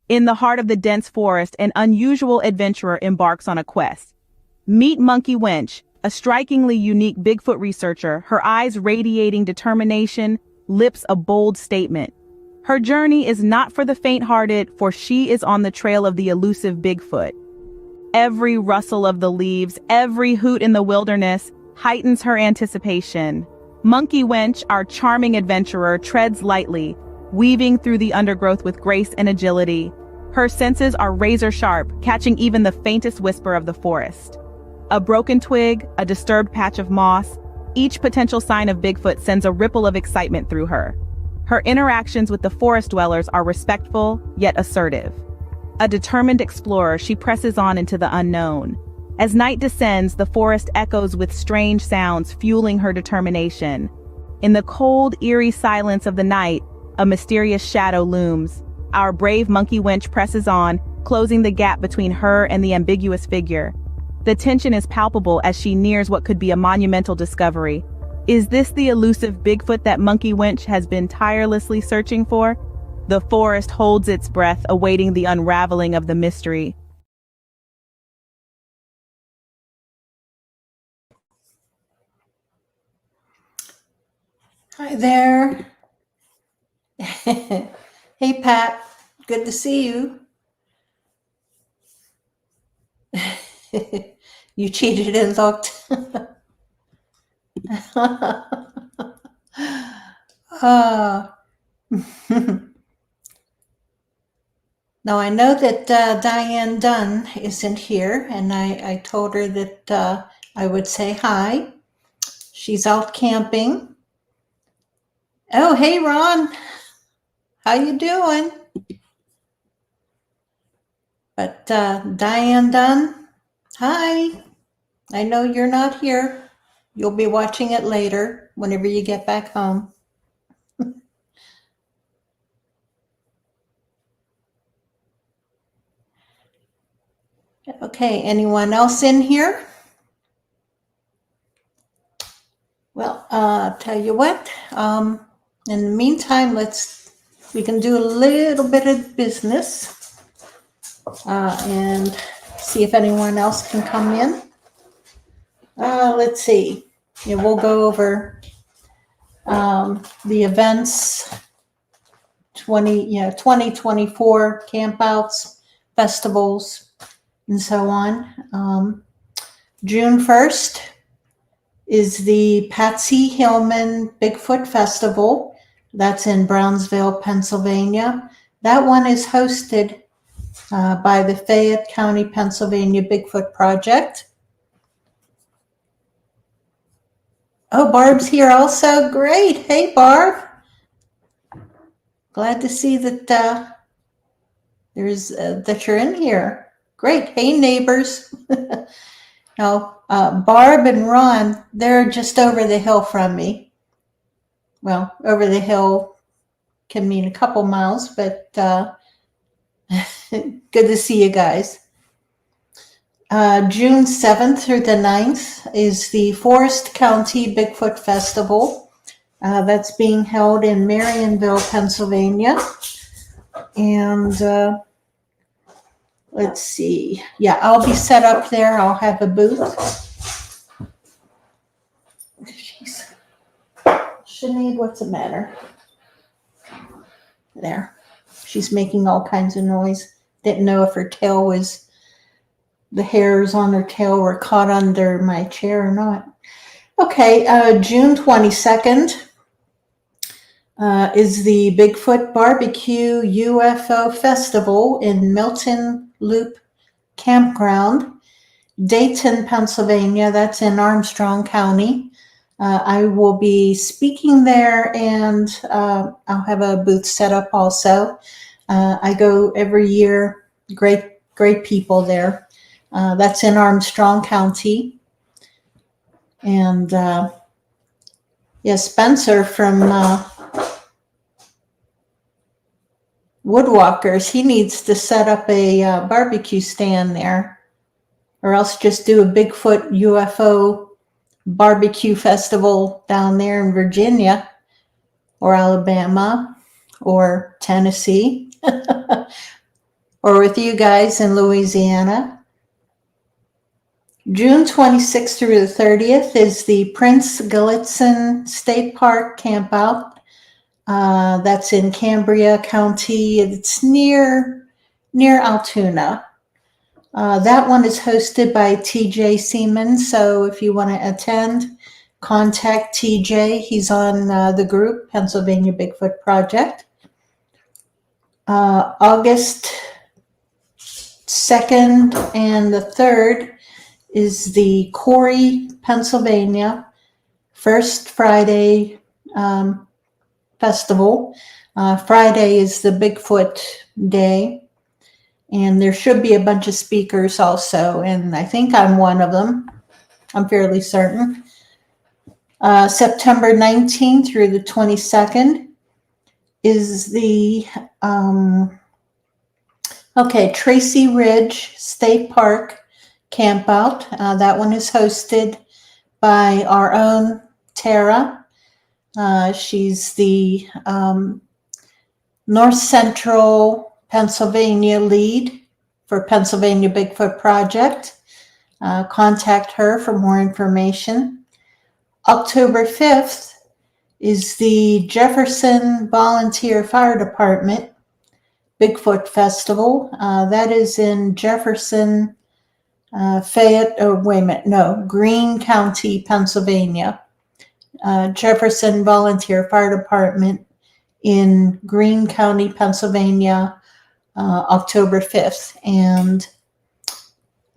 In the heart of the dense forest, an unusual adventurer embarks on a quest. Meet Monkey Wench, a strikingly unique Bigfoot researcher, her eyes radiating determination, lips a bold statement. Her journey is not for the faint-hearted, for she is on the trail of the elusive Bigfoot. Every rustle of the leaves, every hoot in the wilderness heightens her anticipation. Monkey Wench, our charming adventurer, treads lightly, weaving through the undergrowth with grace and agility. Her senses are razor-sharp, catching even the faintest whisper of the forest. A broken twig, a disturbed patch of moss, each potential sign of Bigfoot sends a ripple of excitement through her. Her interactions with the forest dwellers are respectful, yet assertive. A determined explorer, she presses on into the unknown. As night descends, the forest echoes with strange sounds, fueling her determination. In the cold, eerie silence of the night, a mysterious shadow looms. Our brave Monkey Wench presses on, closing the gap between her and the ambiguous figure. The tension is palpable as she nears what could be a monumental discovery. Is this the elusive Bigfoot that Monkey Wench has been tirelessly searching for? The forest holds its breath, awaiting the unraveling of the mystery. Hi there. Hey, Pat. Good to see you. You cheated and looked. Now, I know that Diane Dunn isn't here, and I told her that I would say hi. She's out camping. Oh, hey, Ron. How you doing? But Diane Dunn, hi. I know you're not here. You'll be watching it later whenever you get back home. Okay, anyone else in here? Well, tell you what, in the meantime, we can do a little bit of business and see if anyone else can come in. Let's see. Yeah, we'll go over the events, 2024 campouts, festivals, and so on. June 1st is the Patsy Hillman Bigfoot Festival. That's in Brownsville, Pennsylvania. That one is hosted by the Fayette County, Pennsylvania Bigfoot Project. Oh, Barb's here also. Great. Hey, Barb. Glad to see that that you're in here. Great. Hey, neighbors. Now, Barb and Ron, they're just over the hill from me. Well, over the hill can mean a couple miles, but good to see you guys. June 7th through the 9th is the Forest County Bigfoot Festival. That's being held in Marionville, Pennsylvania. And let's see. Yeah, I'll be set up there. I'll have a booth. Jeez. Sinead, what's the matter? There. She's making all kinds of noise. Didn't know if her tail was, the hairs on her tail were caught under my chair or not. Okay, June 22nd is the Bigfoot Barbecue UFO Festival in Milton Loop Campground, Dayton, Pennsylvania. That's in Armstrong County. I will be speaking there, and I'll have a booth set up also. I go every year. Great people there. That's in Armstrong County. And Spencer from Woodwalkers, he needs to set up a barbecue stand there, or else just do a Bigfoot UFO barbecue festival down there in Virginia or Alabama or Tennessee. or with you guys in Louisiana. June 26th through the 30th is the Prince Gallitzin State Park Campout. That's in Cambria County. It's near Altoona. That one is hosted by TJ Seaman. So if you want to attend, contact TJ. He's on the group, Pennsylvania Bigfoot Project. August 2nd and the 3rd is the Corey, Pennsylvania First Friday Festival. Friday is the Bigfoot Day, and there should be a bunch of speakers also, and I think I'm one of them. I'm fairly certain. September 19th through the 22nd is the Tracy Ridge State Park Campout. That one is hosted by our own Tara. She's the North Central Pennsylvania lead for Pennsylvania Bigfoot Project. Contact her for more information. October 5th is the Jefferson Volunteer Fire Department Bigfoot Festival. That is in Jefferson, Greene County, Pennsylvania. Jefferson Volunteer Fire Department in Greene County, Pennsylvania, October 5th. And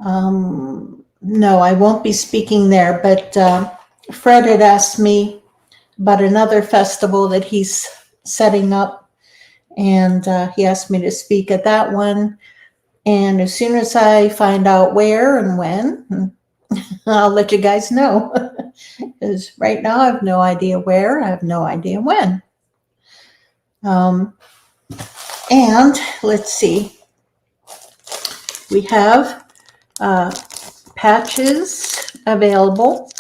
no, I won't be speaking there, but Fred had asked me about another festival that he's setting up, and he asked me to speak at that one. And as soon as I find out where and when, I'll let you guys know. Because right now I have no idea where, I have no idea when. And let's see. We have patches available.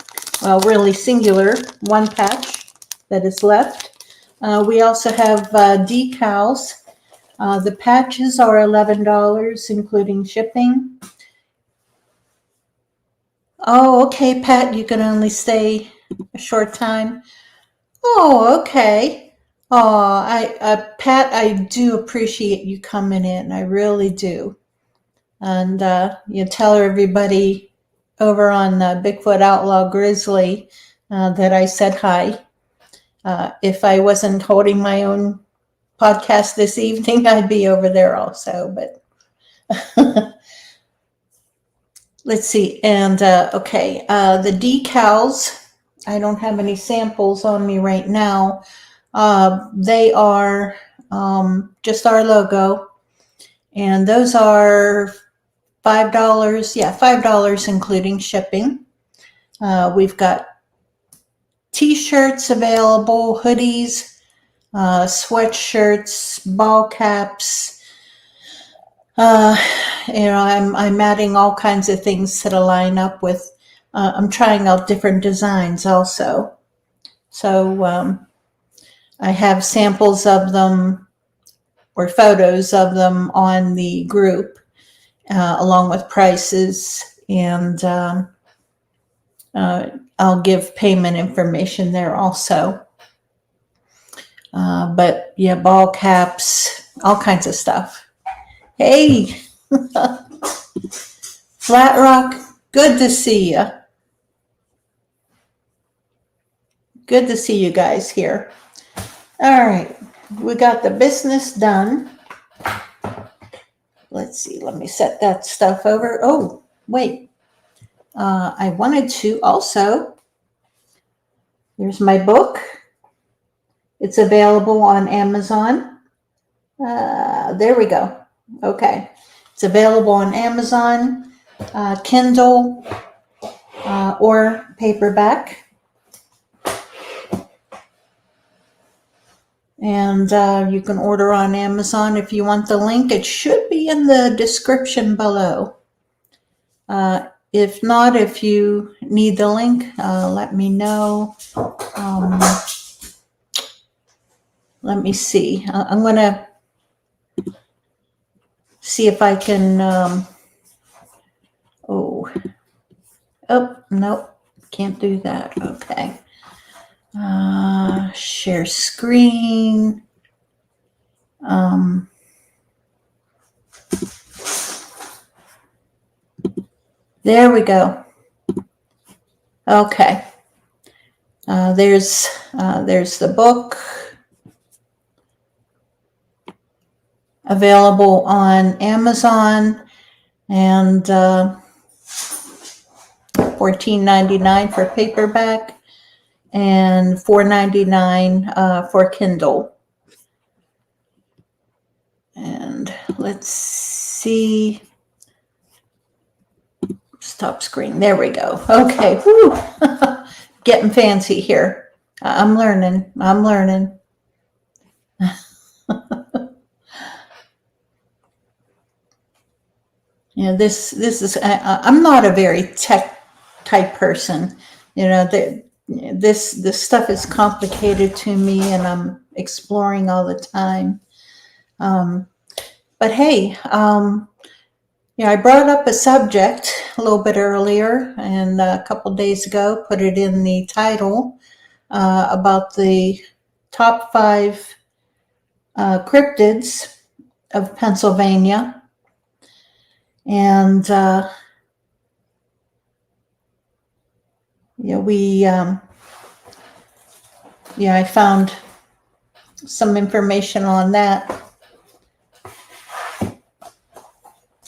Well, really singular, one patch that is left. We also have decals. The patches are $11, including shipping. Oh, okay, Pat, you can only stay a short time. Oh, okay. Oh, Pat, I do appreciate you coming in. I really do. And you tell everybody over on Bigfoot Outlaw Grizzly that I said hi. If I wasn't holding my own podcast this evening, I'd be over there also, but let's see. And the decals, I don't have any samples on me right now. They are just our logo, and those are $5. Yeah, $5 including shipping. We've got t-shirts available, hoodies, sweatshirts, ball caps. I'm adding all kinds of things to the lineup with. I'm trying out different designs also. So I have samples of them or photos of them on the group, along with prices, and I'll give payment information there also. But yeah, ball caps, all kinds of stuff. Hey, Flat Rock, good to see you. Good to see you guys here. All right, we got the business done. Let's see, let me set that stuff over. Oh, wait. I wanted to also, here's my book. It's available on Amazon. There we go. Okay. It's available on Amazon, Kindle, or paperback. And you can order on Amazon if you want the link. It should be in the description below. If not, if you need the link, let me know. Let me see. I'm going to see if I can, oh, nope, can't do that. Okay. Share screen. There we go. Okay. There's the book available on Amazon, and $14.99 for paperback and $4.99 for Kindle. And let's see. Stop screen. There we go. Okay. Whew. Getting fancy here. I'm learning. This is, I'm not a very tech type person. This stuff is complicated to me, and I'm exploring all the time. But hey, I brought up a subject a little bit earlier, and a couple days ago, put it in the title about the top 5 cryptids of Pennsylvania. And I found some information on that.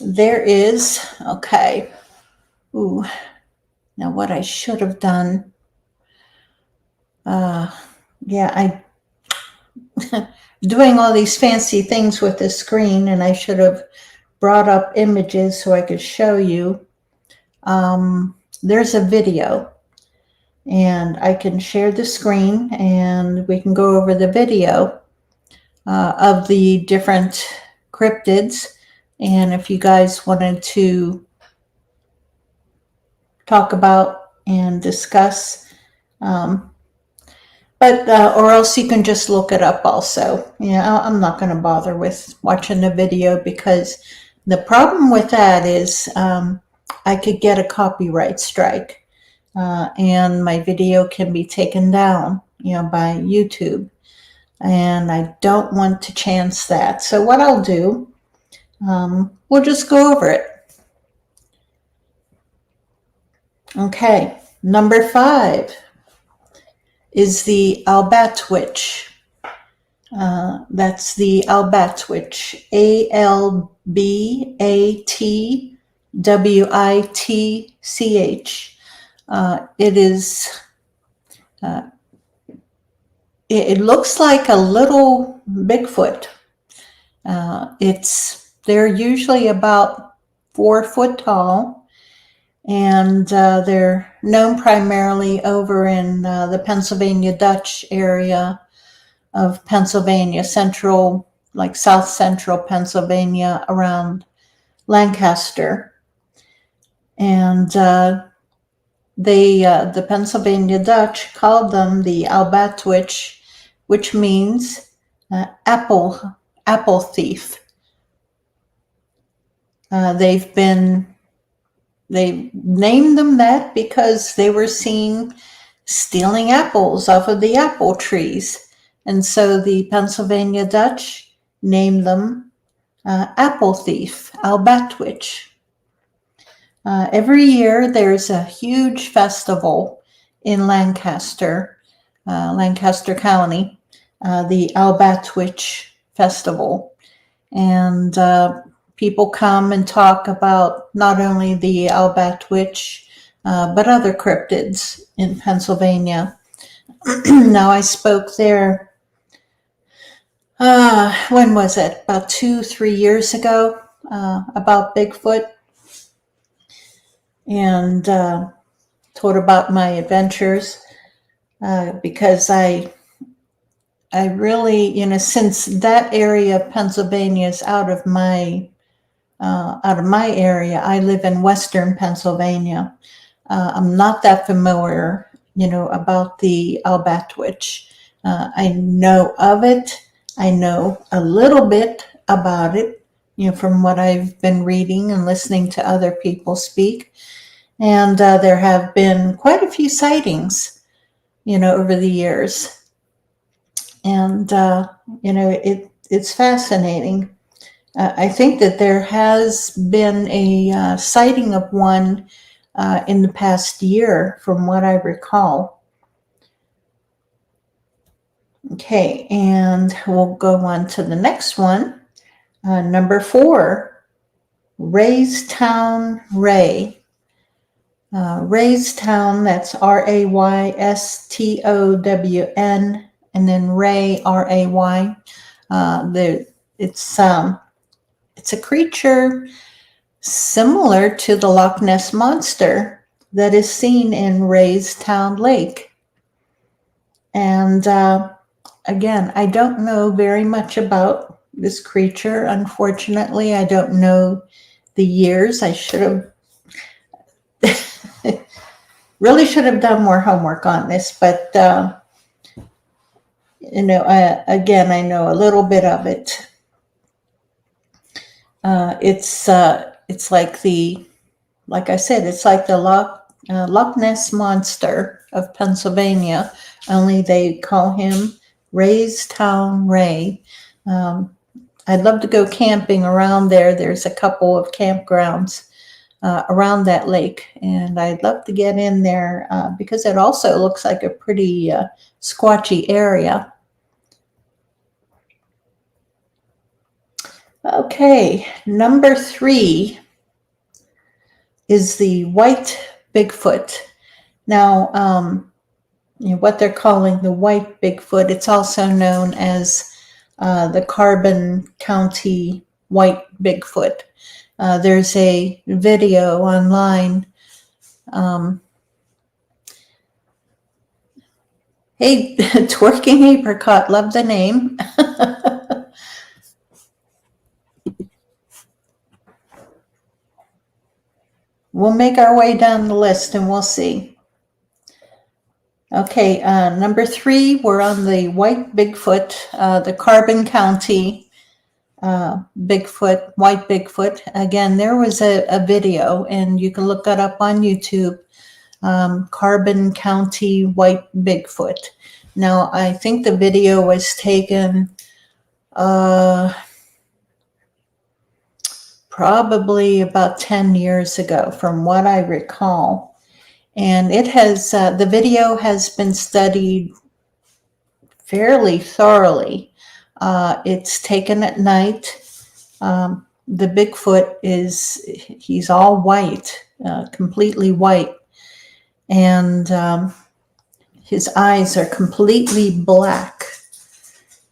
There is, okay. Ooh, now what I should have done. Doing all these fancy things with the screen, and I should have brought up images so I could show you. There's a video, and I can share the screen, and we can go over the video of the different cryptids. And if you guys wanted to talk about and discuss, or else you can just look it up also. I'm not going to bother with watching the video, because the problem with that is I could get a copyright strike, and my video can be taken down, by YouTube, and I don't want to chance that. So what I'll do, we'll just go over it. Okay, number 5 is the albatwitch. That's the albatwitch, ALBATWITCH. It is. It looks like a little Bigfoot. They're usually about 4 foot tall, and they're known primarily over in the Pennsylvania Dutch area of Pennsylvania, south central Pennsylvania, around Lancaster. And the Pennsylvania Dutch called them the albatwitch, which means apple thief. They named them that because they were seen stealing apples off of the apple trees. And so the Pennsylvania Dutch named them apple thief, albatwitch. Every year there's a huge festival in Lancaster County, the Albatwitch Festival. And people come and talk about not only the albatwitch, but other cryptids in Pennsylvania. Now, I spoke there, when was it? About 2-3 years ago, about Bigfoot, and told about my adventures, because I really, since that area of Pennsylvania is out of my area, I live in Western Pennsylvania. I'm not that familiar, about the albatwitch. I know of it. I know a little bit about it, from what I've been reading and listening to other people speak. And there have been quite a few sightings, over the years. And, it's fascinating. I think that there has been a sighting of one in the past year, from what I recall. Okay, and we'll go on to the next one. Number 4, Raystown Ray. Raystown, that's Raystown, and then Ray, Ray. It's a creature similar to the Loch Ness Monster that is seen in Raystown Lake. And again, I don't know very much about this creature. Unfortunately, I don't know the years. I should have really should have done more homework on this, but again, I know a little bit of it. It's like I said, it's like the Loch Ness Monster of Pennsylvania, only they call him Raystown Ray. I'd love to go camping around there. There's a couple of campgrounds around that lake, and I'd love to get in there because it also looks like a pretty squatchy area. Okay, number 3 is the white Bigfoot. Now, what they're calling the white Bigfoot, it's also known as the Carbon County white Bigfoot. There's a video online. Hey, Twerking Apricot, love the name. We'll make our way down the list and we'll see. Okay, number 3, we're on the white Bigfoot, the Carbon County Bigfoot, white Bigfoot. Again, there was a video, and you can look that up on YouTube, Carbon County white Bigfoot. Now, I think the video was taken probably about 10 years ago, from what I recall. And it has, the video has been studied fairly thoroughly. It's taken at night. The Bigfoot he's all white, completely white. And his eyes are completely black,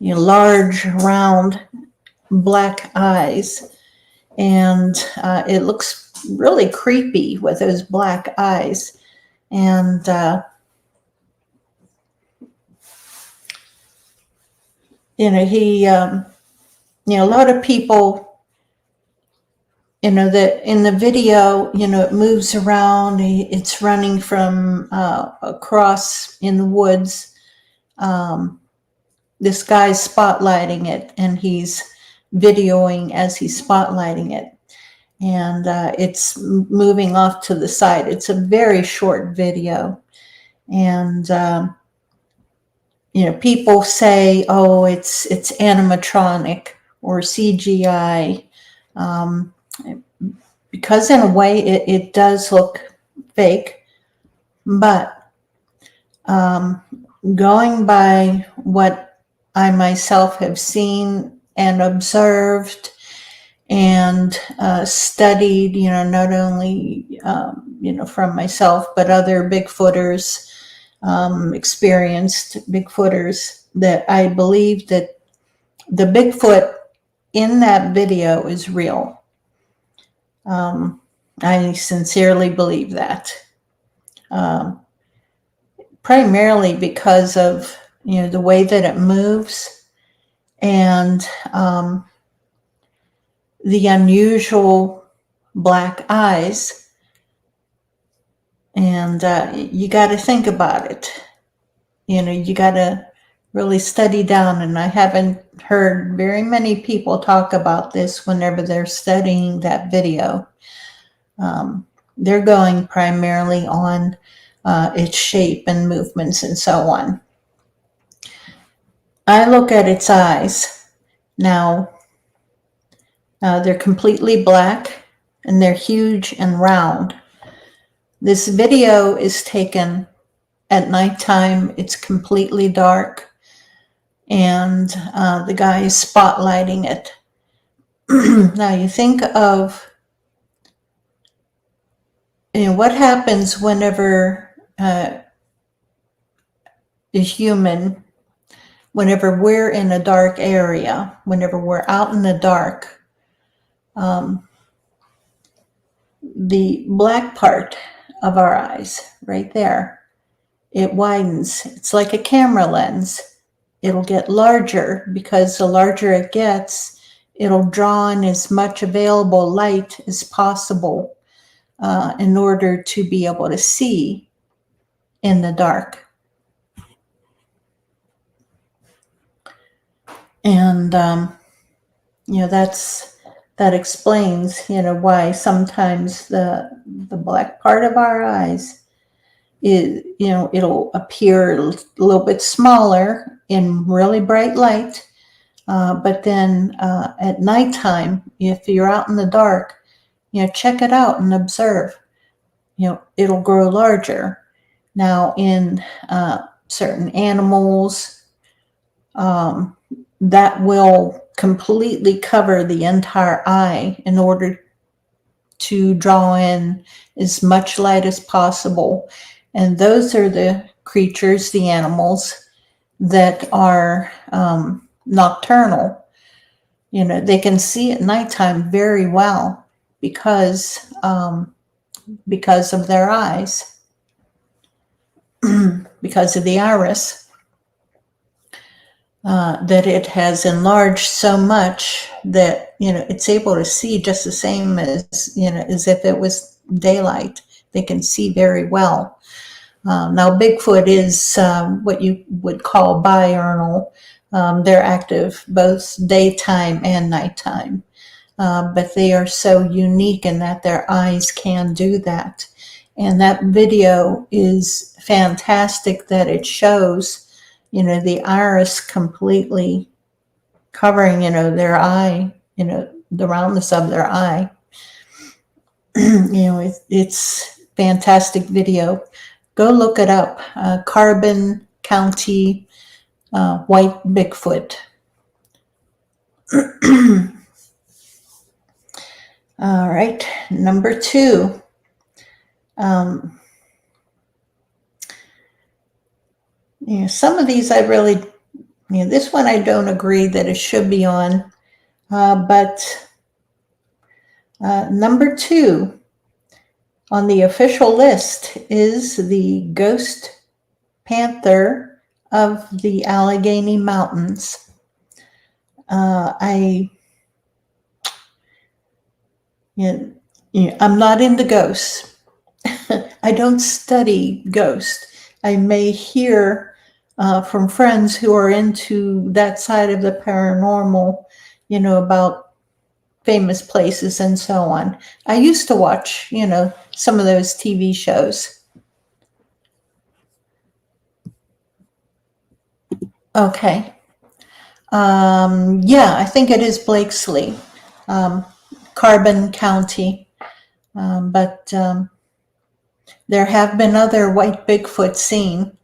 large, round, black eyes. And it looks really creepy with those black eyes. And he, a lot of people, that in the video, it moves around. It's running from across in the woods. This guy's spotlighting it, and he's videoing as he's spotlighting it. And it's moving off to the side. It's a very short video. And, people say, oh, it's animatronic or CGI. Because in a way it does look fake. But going by what I myself have seen and observed and studied, not only, from myself, but other Bigfooters, experienced Bigfooters, that I believe that the Bigfoot in that video is real. I sincerely believe that. Primarily because of, the way that it moves and the unusual black eyes. And you got to think about it. You got to really study down, and I haven't heard very many people talk about this whenever they're studying that video. They're going primarily on its shape and movements and so on. I look at its eyes. Now, they're completely black and they're huge and round. This video is taken at nighttime. It's completely dark, and the guy is spotlighting it. Now you think of, what happens whenever a human, whenever we're in a dark area, whenever we're out in the dark, the black part of our eyes, right there, it widens. It's like a camera lens. It'll get larger because the larger it gets, it'll draw in as much available light as possible in order to be able to see in the dark. And, that explains, why sometimes the black part of our eyes is, it'll appear a little bit smaller in really bright light. But then at nighttime, if you're out in the dark, check it out and observe. It'll grow larger. Now, in certain animals, that will completely cover the entire eye in order to draw in as much light as possible. And those are the creatures, the animals, that are nocturnal. They can see at nighttime very well because of their eyes, because of the iris. That it has enlarged so much that, it's able to see just the same as, as if it was daylight. They can see very well. Now, Bigfoot is what you would call biurnal. They're active both daytime and nighttime. But they are so unique in that their eyes can do that. And that video is fantastic that it shows the iris completely covering, their eye, the roundness of their eye. It's fantastic video. Go look it up. Carbon County White Bigfoot. All right, number 2. Some of these I really, this one I don't agree that it should be on, but number 2 on the official list is the ghost panther of the Allegheny Mountains. I'm not into ghosts. I don't study ghosts. I may hear from friends who are into that side of the paranormal, about famous places and so on. I used to watch, some of those TV shows. Okay. I think it is Blakesley, Carbon County. But there have been other white Bigfoot seen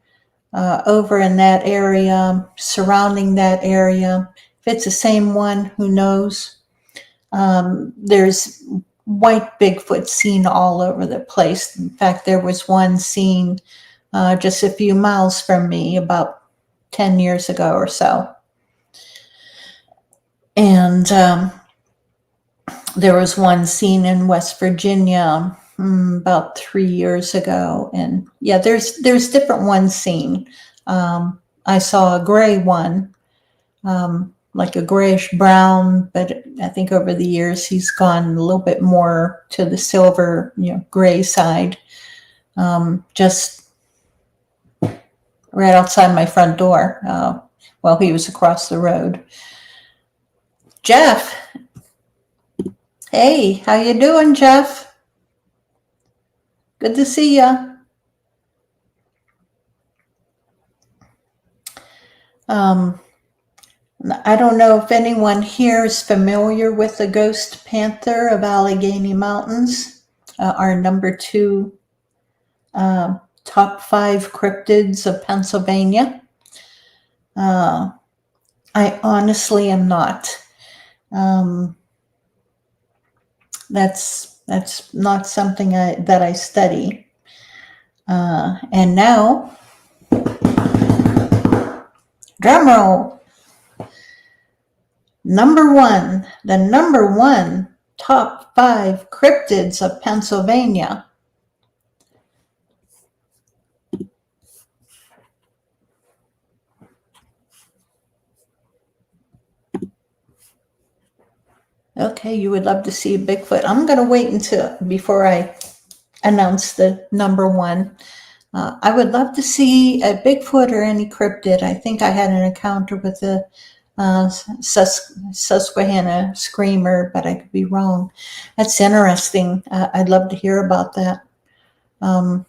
over in that area, surrounding that area. If it's the same one, who knows? There's white Bigfoot seen all over the place. In fact, there was one seen just a few miles from me about 10 years ago or so. And there was one seen in West Virginia about 3 years ago. And there's different ones seen. I saw a gray one, like a grayish brown, but I think over the years he's gone a little bit more to the silver, gray side, just right outside my front door. Well, he was across the road. Jeff. Hey, how you doing, Jeff? Good to see ya. I don't know if anyone here is familiar with the ghost panther of Allegheny Mountains, our number 2 top 5 cryptids of Pennsylvania. I honestly am not. That's not something that I study. And now, drum roll. The number one top 5 cryptids of Pennsylvania. Okay, you would love to see a Bigfoot. I'm going to wait before I announce the number 1. I would love to see a Bigfoot or any cryptid. I think I had an encounter with a Susquehanna screamer, but I could be wrong. That's interesting. I'd love to hear about that. But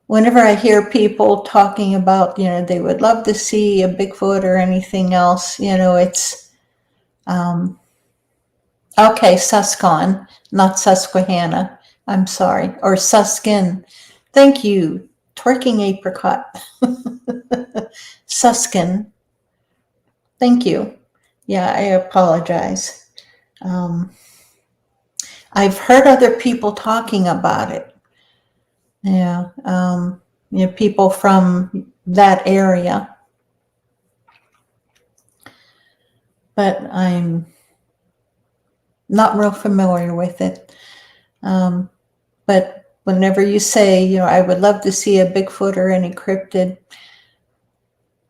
whenever I hear people talking about, they would love to see a Bigfoot or anything else, it's, okay, Suscon, not Susquehanna. I'm sorry. Or Suskin. Thank you. Twerking apricot. Suskin. Thank you. Yeah, I apologize. I've heard other people talking about it. Yeah, people from that area. But I'm not real familiar with it. But whenever you say, I would love to see a Bigfoot or any cryptid,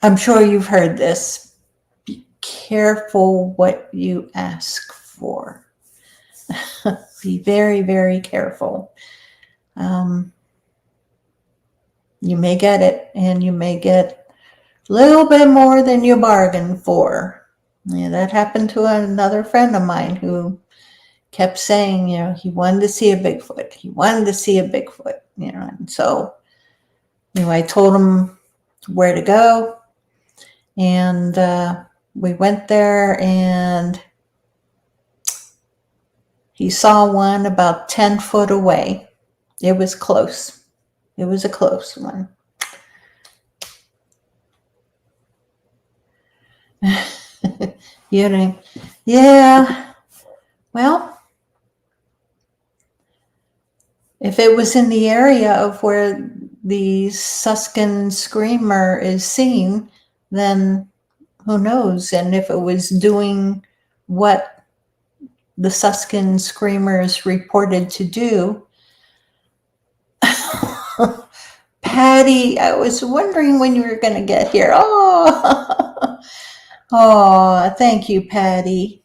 I'm sure you've heard this. Be careful what you ask for. Be very, very careful. You may get it, and you may get a little bit more than you bargained for. Yeah, that happened to another friend of mine who kept saying, he wanted to see a Bigfoot. He wanted to see a Bigfoot, and so, I told him where to go, and we went there, and he saw one about 10 foot away. It was close. It was a close one. Yeah. Well, if it was in the area of where the Suskin screamer is seen, then who knows? And if it was doing what the Suskin screamer is reported to do. Patty, I was wondering when you were going to get here. Oh, thank you, Patty.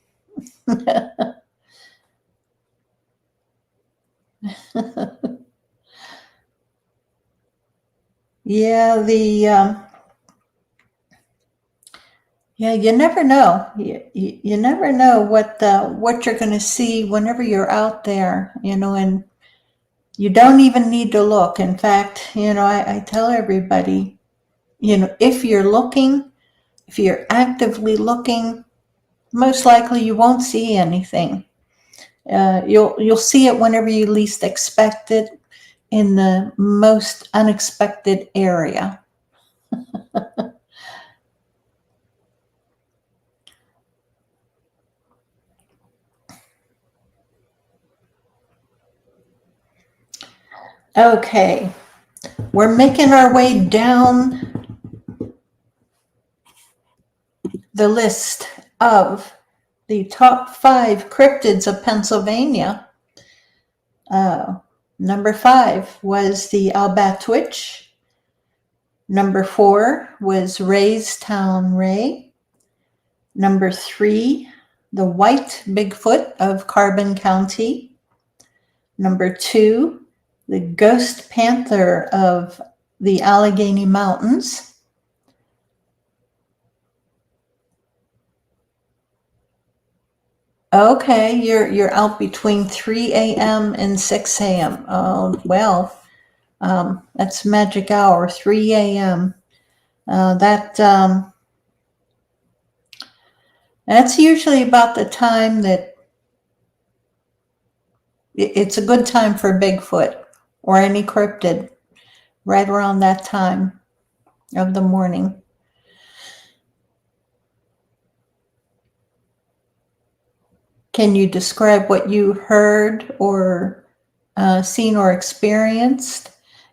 Yeah, you never know. You never know what you're going to see whenever you're out there, and you don't even need to look. In fact, I tell everybody, if you're actively looking, most likely you won't see anything. You'll see it whenever you least expect it, in the most unexpected area. Okay, we're making our way down the list of the top 5 cryptids of Pennsylvania. Number 5 was the Albatwitch. Number 4 was Raystown Ray. Number 3, the White Bigfoot of Carbon County. Number 2, the Ghost Panther of the Allegheny Mountains. Okay, you're out between 3 a.m. and 6 a.m. Oh, well, that's magic hour, 3 a.m. That's usually about the time that it's a good time for Bigfoot or any cryptid, right around that time of the morning. Can you describe what you heard or seen or experienced?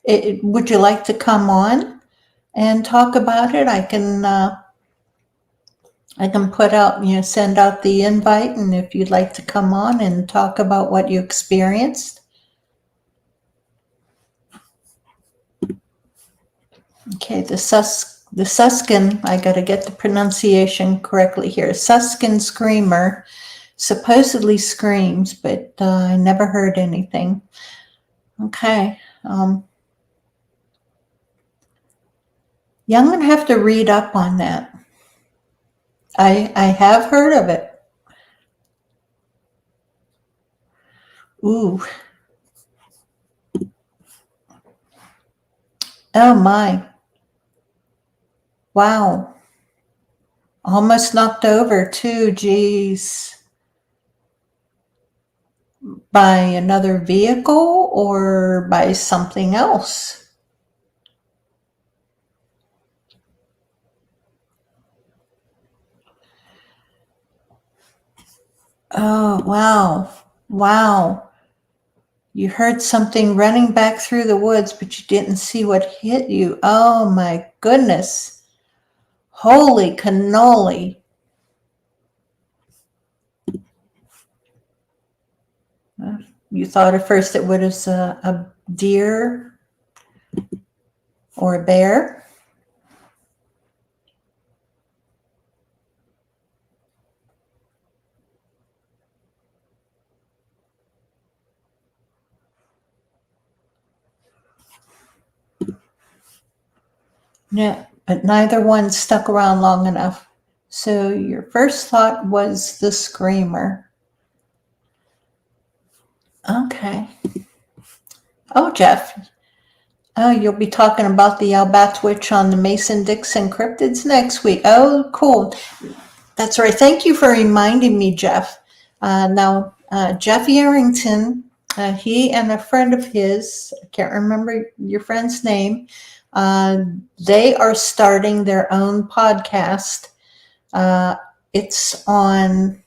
Would you like to come on and talk about it? I can put out, send out the invite, and if you'd like to come on and talk about what you experienced. Okay, the Suskin, I got to get the pronunciation correctly here. Suskin screamer supposedly screams, but I never heard anything. Okay. Yeah, I'm going to have to read up on that. I have heard of it. Ooh. Oh my. Wow. Almost knocked over too, geez. By another vehicle or by something else? Oh, wow. Wow. You heard something running back through the woods, but you didn't see what hit you. Oh my goodness. Holy cannoli. You thought at first it was a deer or a bear? Yeah, but neither one stuck around long enough. So your first thought was the screamer. Okay. Oh, Jeff. Oh, you'll be talking about the Albatwitch on the Mason-Dixon Cryptids next week. Oh, cool. That's right. Thank you for reminding me, Jeff. Now, Jeff Yarrington, he and a friend of his, I can't remember your friend's name, they are starting their own podcast. It's on,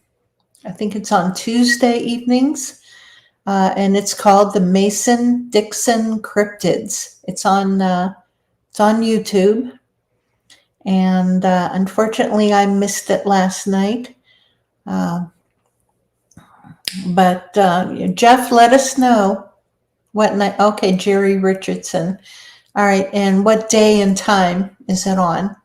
I think it's on Tuesday evenings, and it's called the Mason-Dixon Cryptids. It's on YouTube. And unfortunately, I missed it last night. But Jeff, let us know what night. Okay, Jerry Richardson. All right, and what day and time is it on?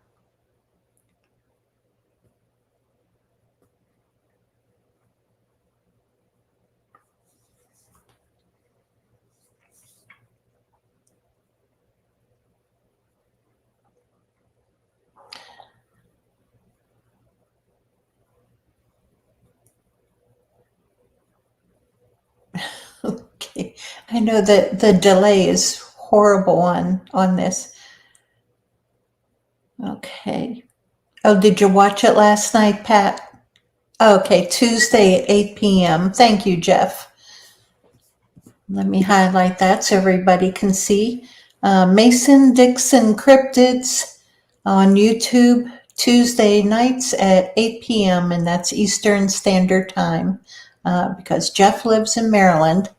Okay, I know that the delay is horrible on this. Okay. Oh, did you watch it last night, Pat? Okay, Tuesday at 8 p.m. Thank you, Jeff. Let me highlight that so everybody can see. Mason-Dixon Cryptids on YouTube, Tuesday nights at 8 p.m., and that's Eastern Standard Time, because Jeff lives in Maryland.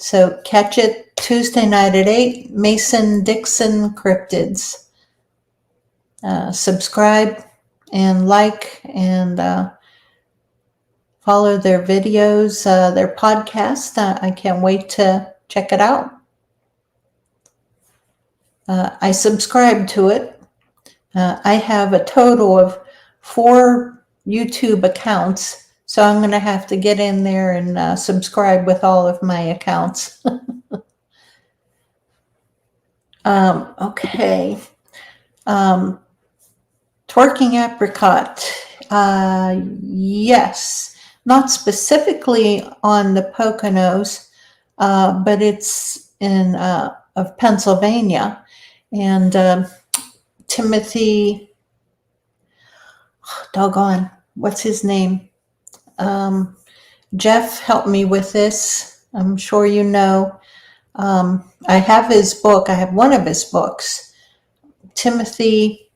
So catch it Tuesday night at 8, Mason-Dixon Cryptids. Subscribe and like and follow their videos, their podcast. I can't wait to check it out. I subscribe to it. I have a total of 4 YouTube accounts, so I'm going to have to get in there and subscribe with all of my accounts. Okay. Twerking apricot. Yes, not specifically on the Poconos, but it's in of Pennsylvania, and Timothy, doggone, what's his name? Jeff helped me with this. I'm sure you know. I have his book. I have one of his books. Timothy,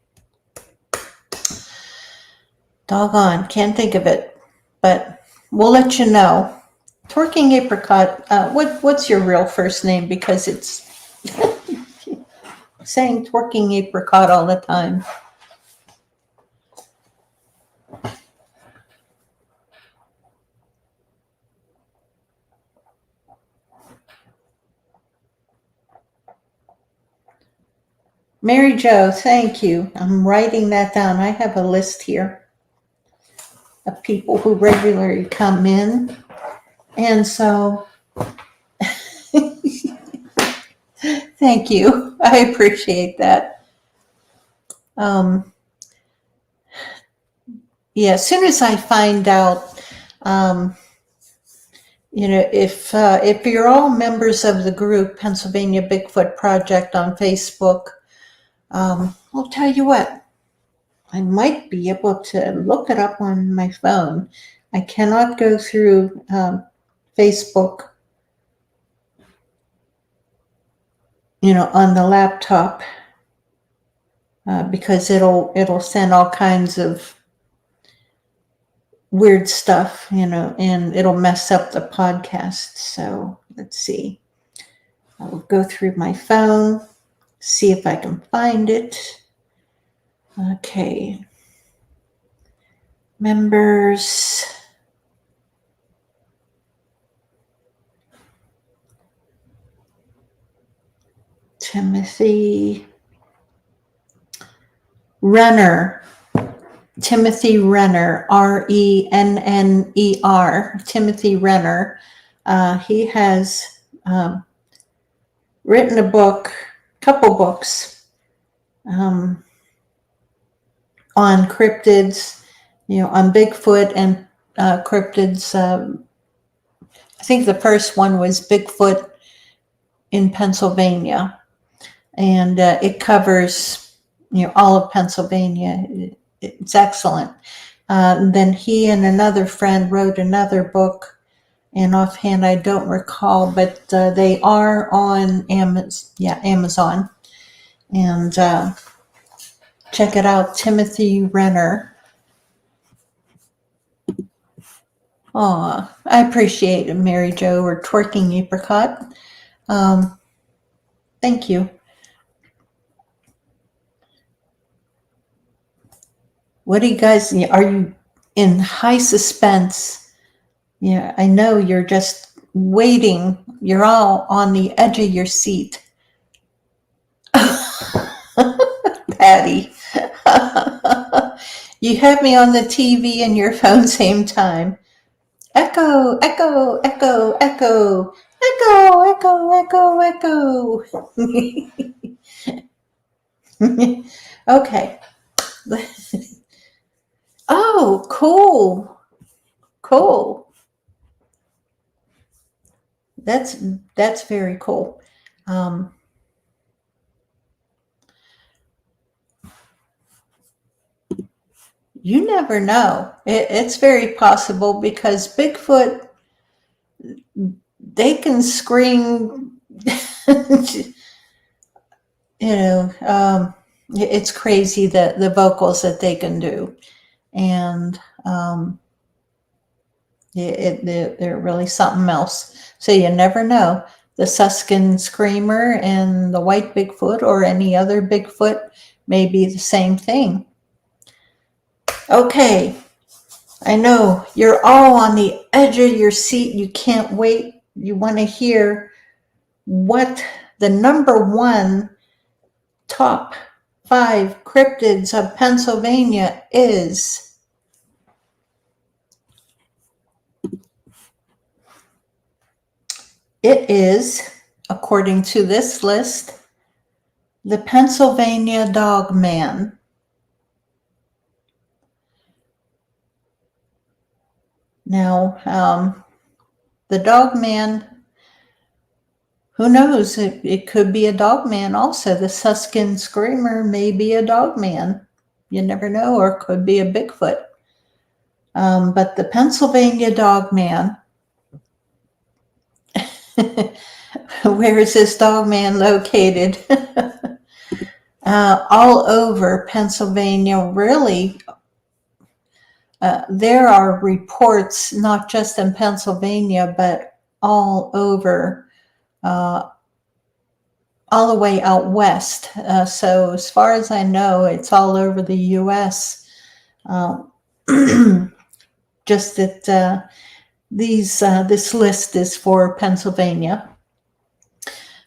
doggone, can't think of it, but we'll let you know. Twerking apricot. What's your real first name? Because it's saying twerking apricot all the time. Mary Jo, thank you. I'm writing that down. I have a list here of people who regularly come in. And so, thank you. I appreciate that. Yeah, as soon as I find out, if you're all members of the group, Pennsylvania Bigfoot Project on Facebook, I'll tell you what, I might be able to look it up on my phone. I cannot go through Facebook, on the laptop, because it'll send all kinds of weird stuff, and it'll mess up the podcast. So let's see. I'll go through my phone, see if I can find it. Okay. Members. Timothy Renner. Timothy Renner, Renner. Timothy Renner. He has written a couple books on cryptids, on Bigfoot and cryptids. I think the first one was Bigfoot in Pennsylvania, and it covers, all of Pennsylvania. It's excellent. Then he and another friend wrote another book, and offhand I don't recall, but they are on Amazon. And check it out, Timothy Renner. Oh, I appreciate it, Mary Jo, or twerking apricot. Thank you. What do you guys, are you in high suspense? Yeah, I know you're just waiting. You're all on the edge of your seat. Patty. You have me on the TV and your phone same time. Echo, echo, echo, echo, echo, echo, echo, echo. Okay. Oh, cool. Cool. That's very cool. You never know. It's very possible, because Bigfoot, they can scream, it's crazy the vocals that they can do. And they're really something else. So you never know. The Suskin Screamer and the White Bigfoot, or any other Bigfoot, may be the same thing. Okay, I know you're all on the edge of your seat. You can't wait. You want to hear what the number one top 5 cryptids of Pennsylvania is. It is, according to this list, The Pennsylvania Dog Man. Now, the Dog Man, who knows? It could be a dog man also. The Suskin Screamer may be a dog man. You never know, or it could be a Bigfoot. But the Pennsylvania Dog Man, where is this dog man located? All over Pennsylvania, really. There are reports, not just in Pennsylvania, but all over, all the way out west. So as far as I know, it's all over the U.S. Just that this list is for Pennsylvania.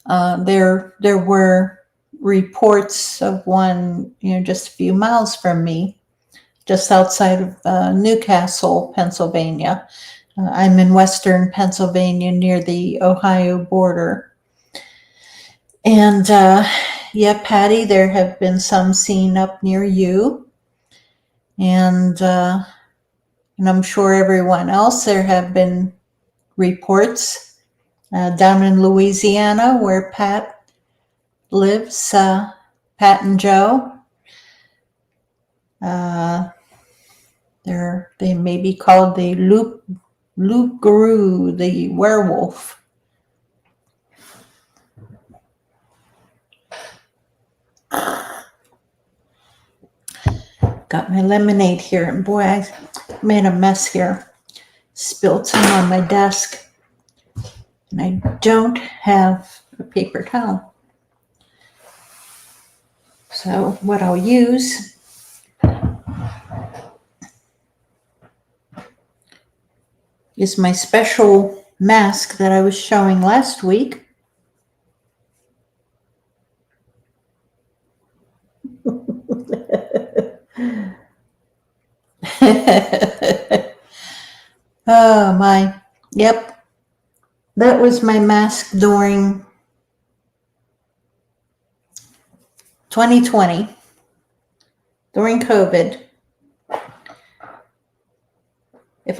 There were reports of one, just a few miles from me, just outside of Newcastle, Pennsylvania. I'm in western Pennsylvania near the Ohio border. And yeah, Patty, there have been some seen up near you. And I'm sure everyone else, there have been reports down in Louisiana where Pat lives, Pat and Joe. They may be called the loup-garou, the werewolf. Got my lemonade here, and boy, I made a mess here. Spilled some on my desk, and I don't have a paper towel. So what I'll use is my special mask that I was showing last week. Oh my, yep. That was my mask during 2020, during COVID. If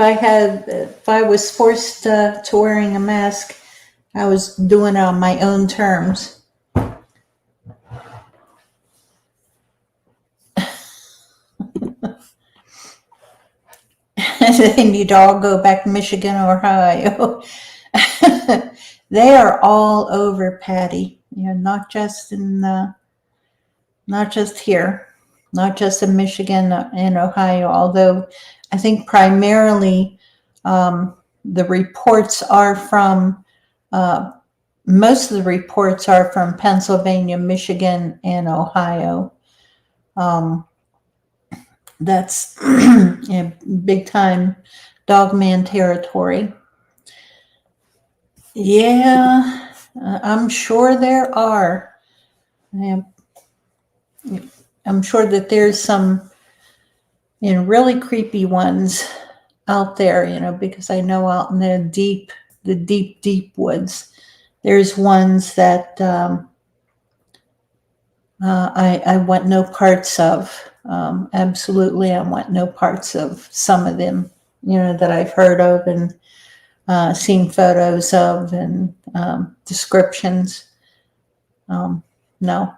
I was forced to wearing a mask, I was doing it on my own terms. They need to all go back to Michigan or Ohio. They are all over, Patty. Not just here, not just in Michigan and Ohio. Although I think primarily the reports are from most of the reports are from Pennsylvania, Michigan, and Ohio. That's big time dogman territory. Yeah, I'm sure there are. I'm sure that there's some, really creepy ones out there, because I know out in the deep woods, there's ones that I want no parts of. Absolutely, I want no parts of some of them, that I've heard of and seen photos of and descriptions. No.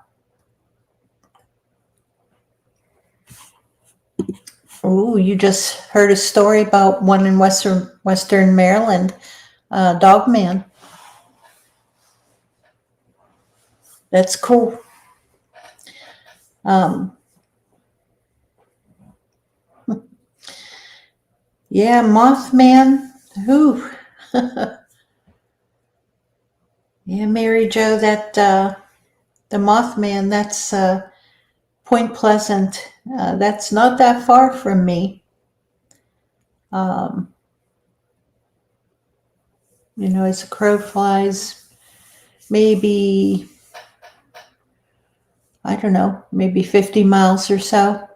Oh, you just heard a story about one in Western Maryland, Dogman. That's cool. Yeah, Mothman. Ooh. Yeah, Mary Jo, that the Mothman, that's Point Pleasant. That's not that far from me. As the crow flies, maybe, I don't know, maybe 50 miles or so.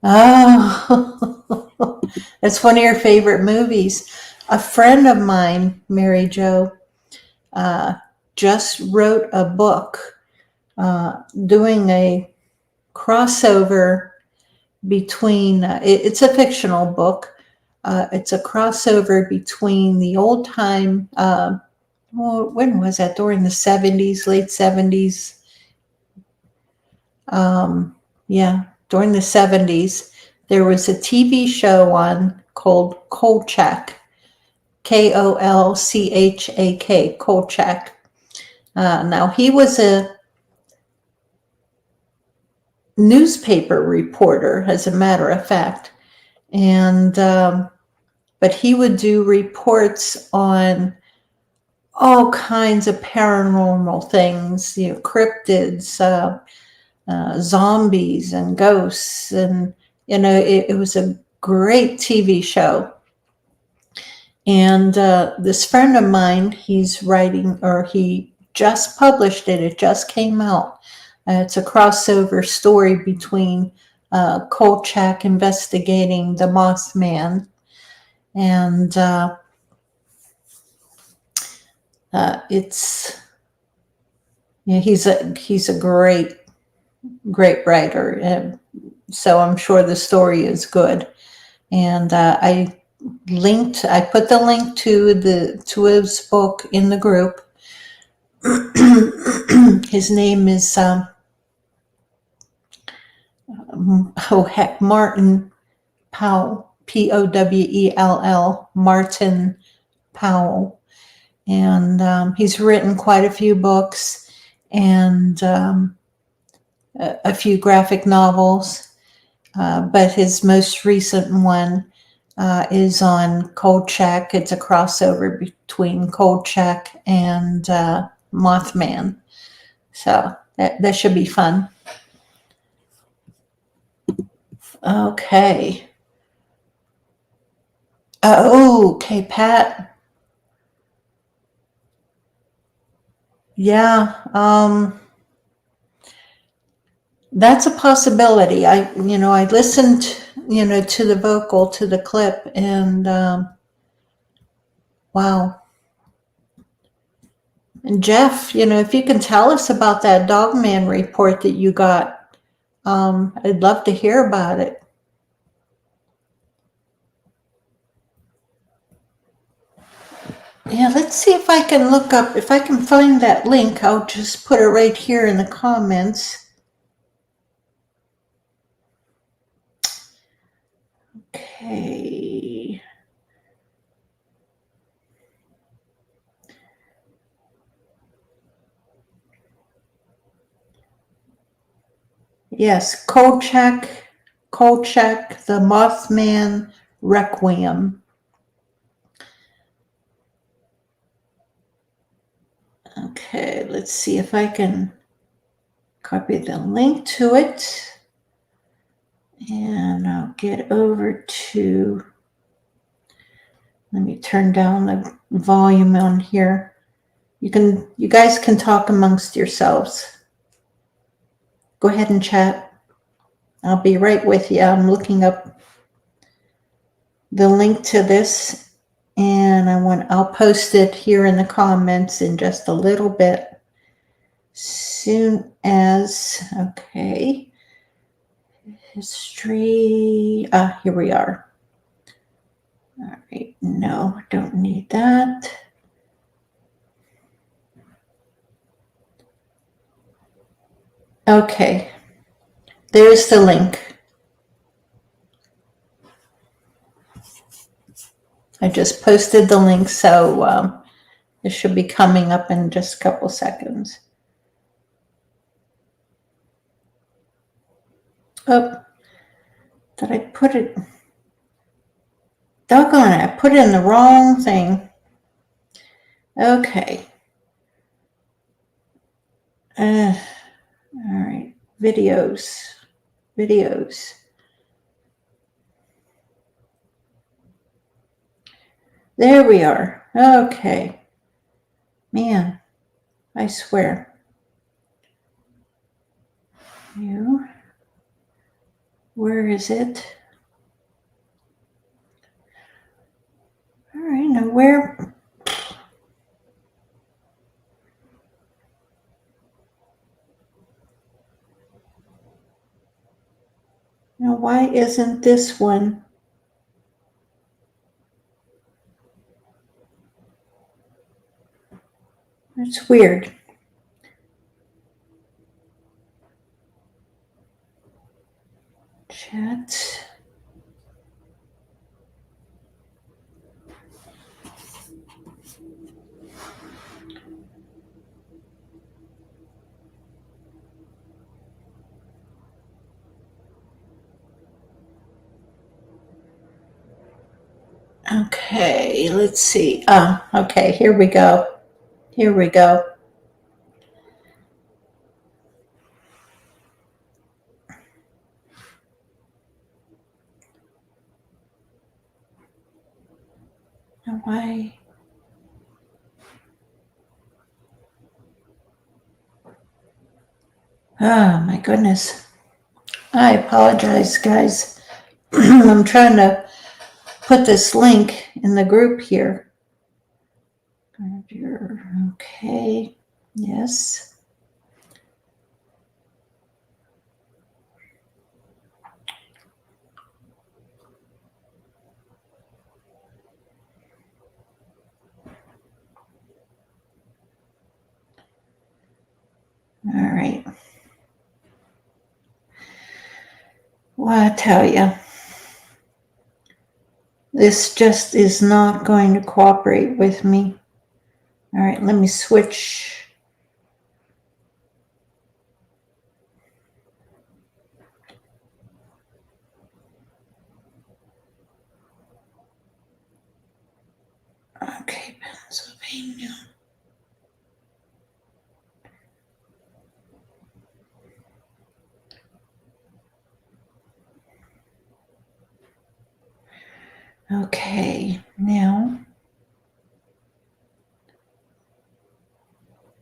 Oh, that's one of your favorite movies. A friend of mine, Mary Jo, just wrote a book doing a crossover between, it's a fictional book. It's a crossover between the old time, well, when was that? During the 70s, late 70s. Yeah, during the 70s, there was a TV show on called Kolchak, Kolchak, Kolchak. Now, he was a newspaper reporter, as a matter of fact, and but he would do reports on all kinds of paranormal things, cryptids, zombies and ghosts, and it was a great TV show. And this friend of mine, he's writing, or he just published it. It just came out. It's a crossover story between Kolchak investigating the Mothman, and it's he's a great writer, and so I'm sure the story is good. And I put the link to his book in the group. His name is Martin Powell, Powell, Martin Powell, and he's written quite a few books and a few graphic novels, but his most recent one is on Kolchak. It's a crossover between Kolchak and Mothman, so that should be fun. Okay. Okay, Pat. Yeah, that's a possibility. I listened, to the vocal, to the clip, and wow. And Jeff, if you can tell us about that Dogman report that you got, I'd love to hear about it. Yeah, let's see if I can if I can find that link. I'll just put it right here in the comments. Okay. Yes, Kolchak, the Mothman Requiem. Okay, let's see if I can copy the link to it. And I'll get over to, let me turn down the volume on here. You guys can talk amongst yourselves. Go ahead and chat. I'll be right with you. I'm looking up the link to this, and I'll post it here in the comments in just a little bit. Soon as, okay. History, here we are. All right, no, don't need that. Okay, there's the link. I just posted the link, so it should be coming up in just a couple seconds. Oh, did I put it? Doggone it, I put it in the wrong thing. Okay. All right, videos. There we are. Okay. Man, I swear. Where is it? All right, now where? why isn't this one? It's weird. Chat. Okay, let's see. Okay, here we go. Here we go. Why? Oh my goodness. I apologize, guys. I'm trying to put this link in the group here. Okay. Yes. All right. Well, I tell you, this just is not going to cooperate with me. All right, let me switch. Okay, Pennsylvania. Okay, now,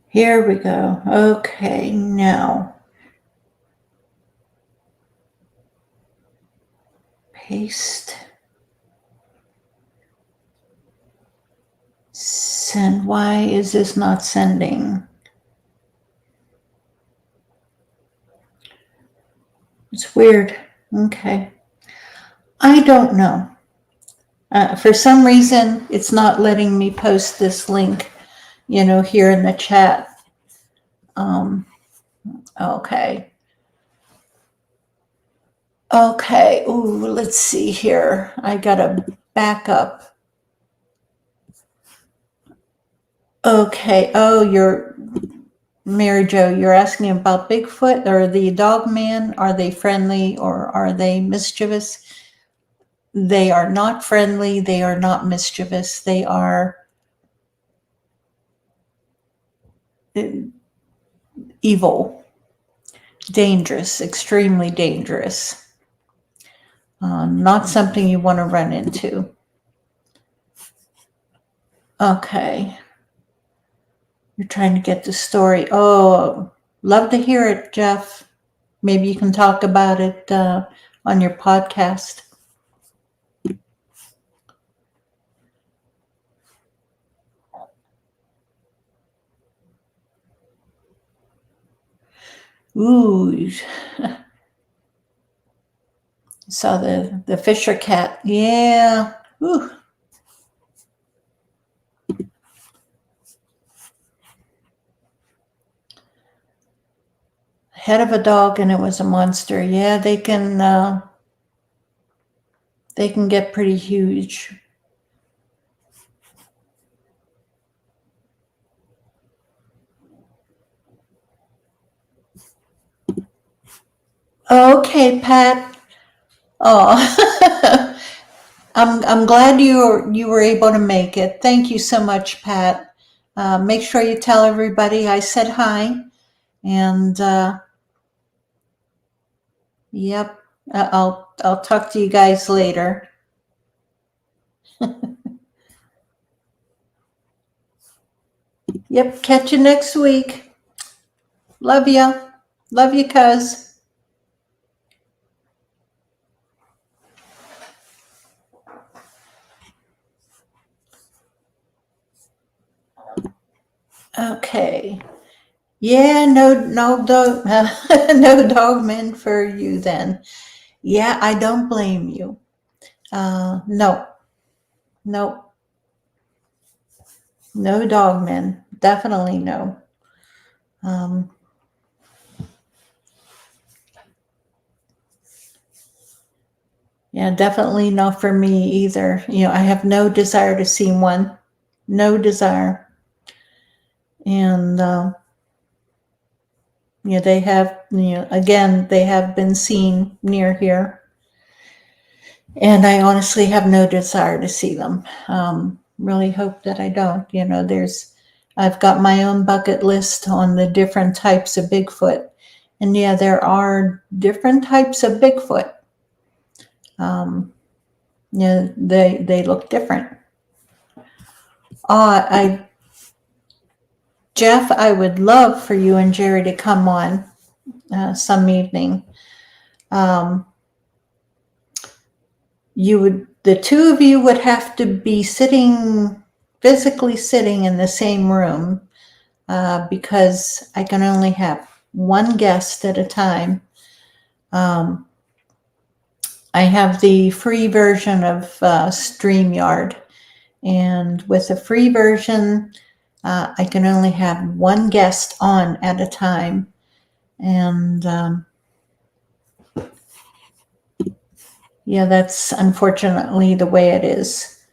here we go. Okay, now, paste, send. Why is this not sending? It's weird. Okay, I don't know. For some reason, it's not letting me post this link, here in the chat. Okay. Okay. Ooh, let's see here. I gotta back up. Okay. Oh, you're Mary Jo. You're asking about Bigfoot or the dog man. Are they friendly or are they mischievous? They are not friendly. They are not mischievous. They are evil, dangerous, extremely dangerous. Not something you want to run into. Okay. You're trying to get the story. Oh, love to hear it, Jeff. Maybe you can talk about it on your podcast. Ooh. Saw the Fisher cat. Yeah. Ooh. Head of a dog and it was a monster. Yeah, they can get pretty huge. Okay, Pat. Oh, I'm glad you were able to make it. Thank you so much, Pat. Make sure you tell everybody I said hi, and yep, I'll talk to you guys later. Yep, catch you next week. Love you, cuz. Okay. Yeah, no dog, no dog men for you then. Yeah, I don't blame you. No, no, no dogmen. Definitely no. Um, yeah, definitely not for me either. I have no desire to see one. No desire. And, they have, again, they have been seen near here. And I honestly have no desire to see them. Really hope that I don't. I've got my own bucket list on the different types of Bigfoot. And yeah, there are different types of Bigfoot. They look different. Jeff, I would love for you and Jerry to come on some evening. The two of you would have to be physically sitting in the same room, because I can only have one guest at a time. I have the free version of StreamYard, and with the free version, I can only have one guest on at a time. And that's unfortunately the way it is.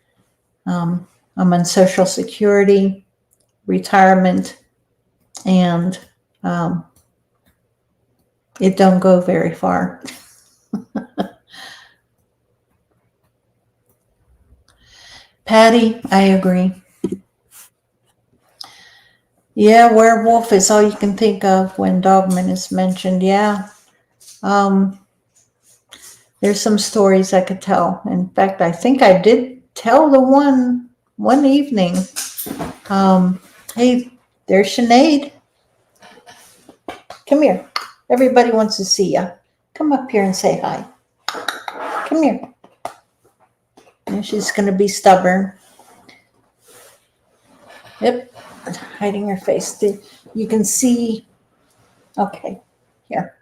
I'm on Social Security, retirement, and it don't go very far. Patty, I agree. Yeah, werewolf is all you can think of when dogman is mentioned. Yeah. There's some stories I could tell. In fact, I think I did tell the one evening. Hey, there's Sinead. Come here. Everybody wants to see you. Come up here and say hi. Come here. And she's going to be stubborn. Yep. Hiding her face. You can see. Okay. Here.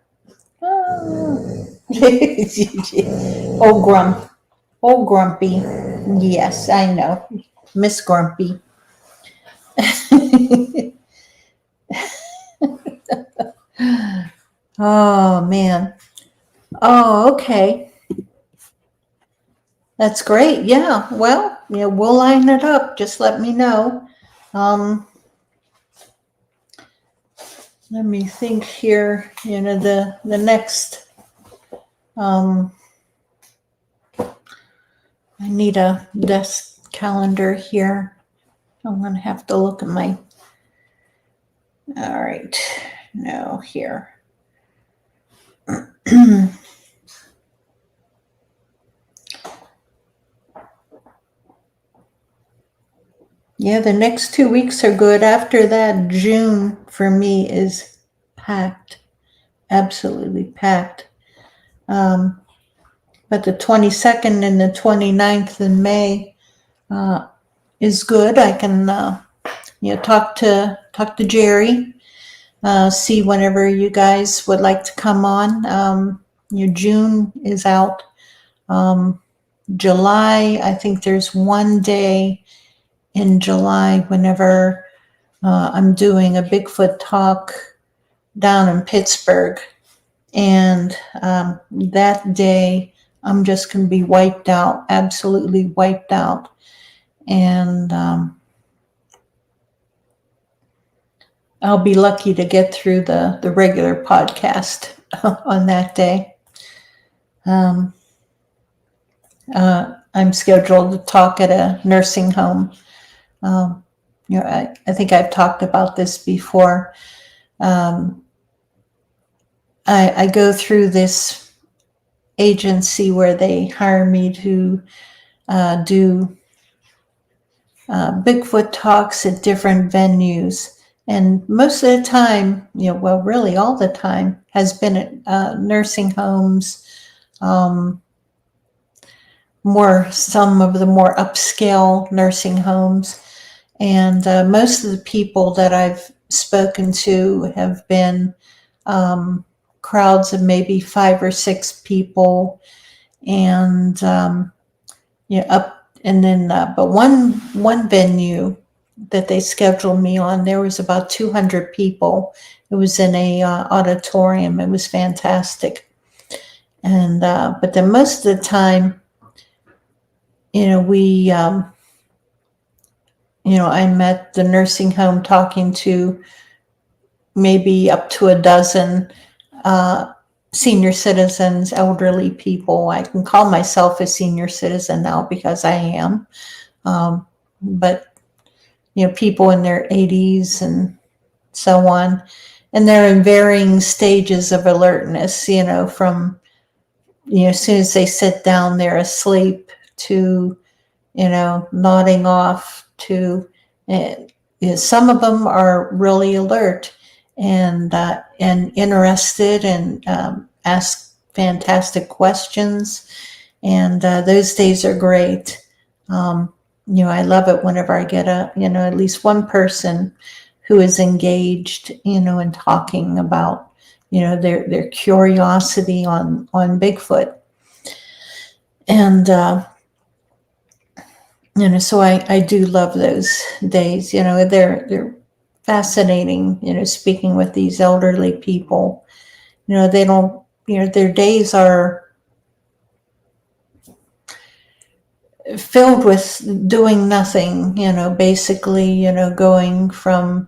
Oh, Grump. Oh, Grumpy. Yes, I know. Miss Grumpy. Oh, man. Oh, okay. That's great. Yeah. Well, we'll line it up. Just let me know. Let me think here. The next. I need a desk calendar here. I'm going to have to look at my. All right. No, here. Yeah, the next 2 weeks are good. After that, June for me is packed. Absolutely packed. But the 22nd and the 29th in May is good. I can talk to Jerry, see whenever you guys would like to come on. June is out. July, I think there's one day in July whenever I'm doing a Bigfoot talk down in Pittsburgh. And that day, I'm just going to be wiped out, absolutely wiped out. And I'll be lucky to get through the regular podcast on that day. I'm scheduled to talk at a nursing home. I think I've talked about this before. I go through this agency where they hire me to do Bigfoot talks at different venues. And most of the time, really all the time, has been at nursing homes, some of the more upscale nursing homes. And most of the people that I've spoken to have been crowds of maybe 5 or 6 people, and up. And then, but one venue that they scheduled me on, there was about 200 people. It was in a auditorium. It was fantastic. And but then most of the time, we I'm at the nursing home talking to maybe up to a dozen senior citizens, elderly people. I can call myself a senior citizen now because I am. But people in their 80s and so on, and they're in varying stages of alertness. From as soon as they sit down, they're asleep, to nodding off, to some of them are really alert and interested, and ask fantastic questions, and those days are great. I love it whenever I get at least one person who is engaged, in talking about, their curiosity on Bigfoot. And, so I do love those days. They're fascinating, speaking with these elderly people. They don't, their days are filled with doing nothing, basically, going from,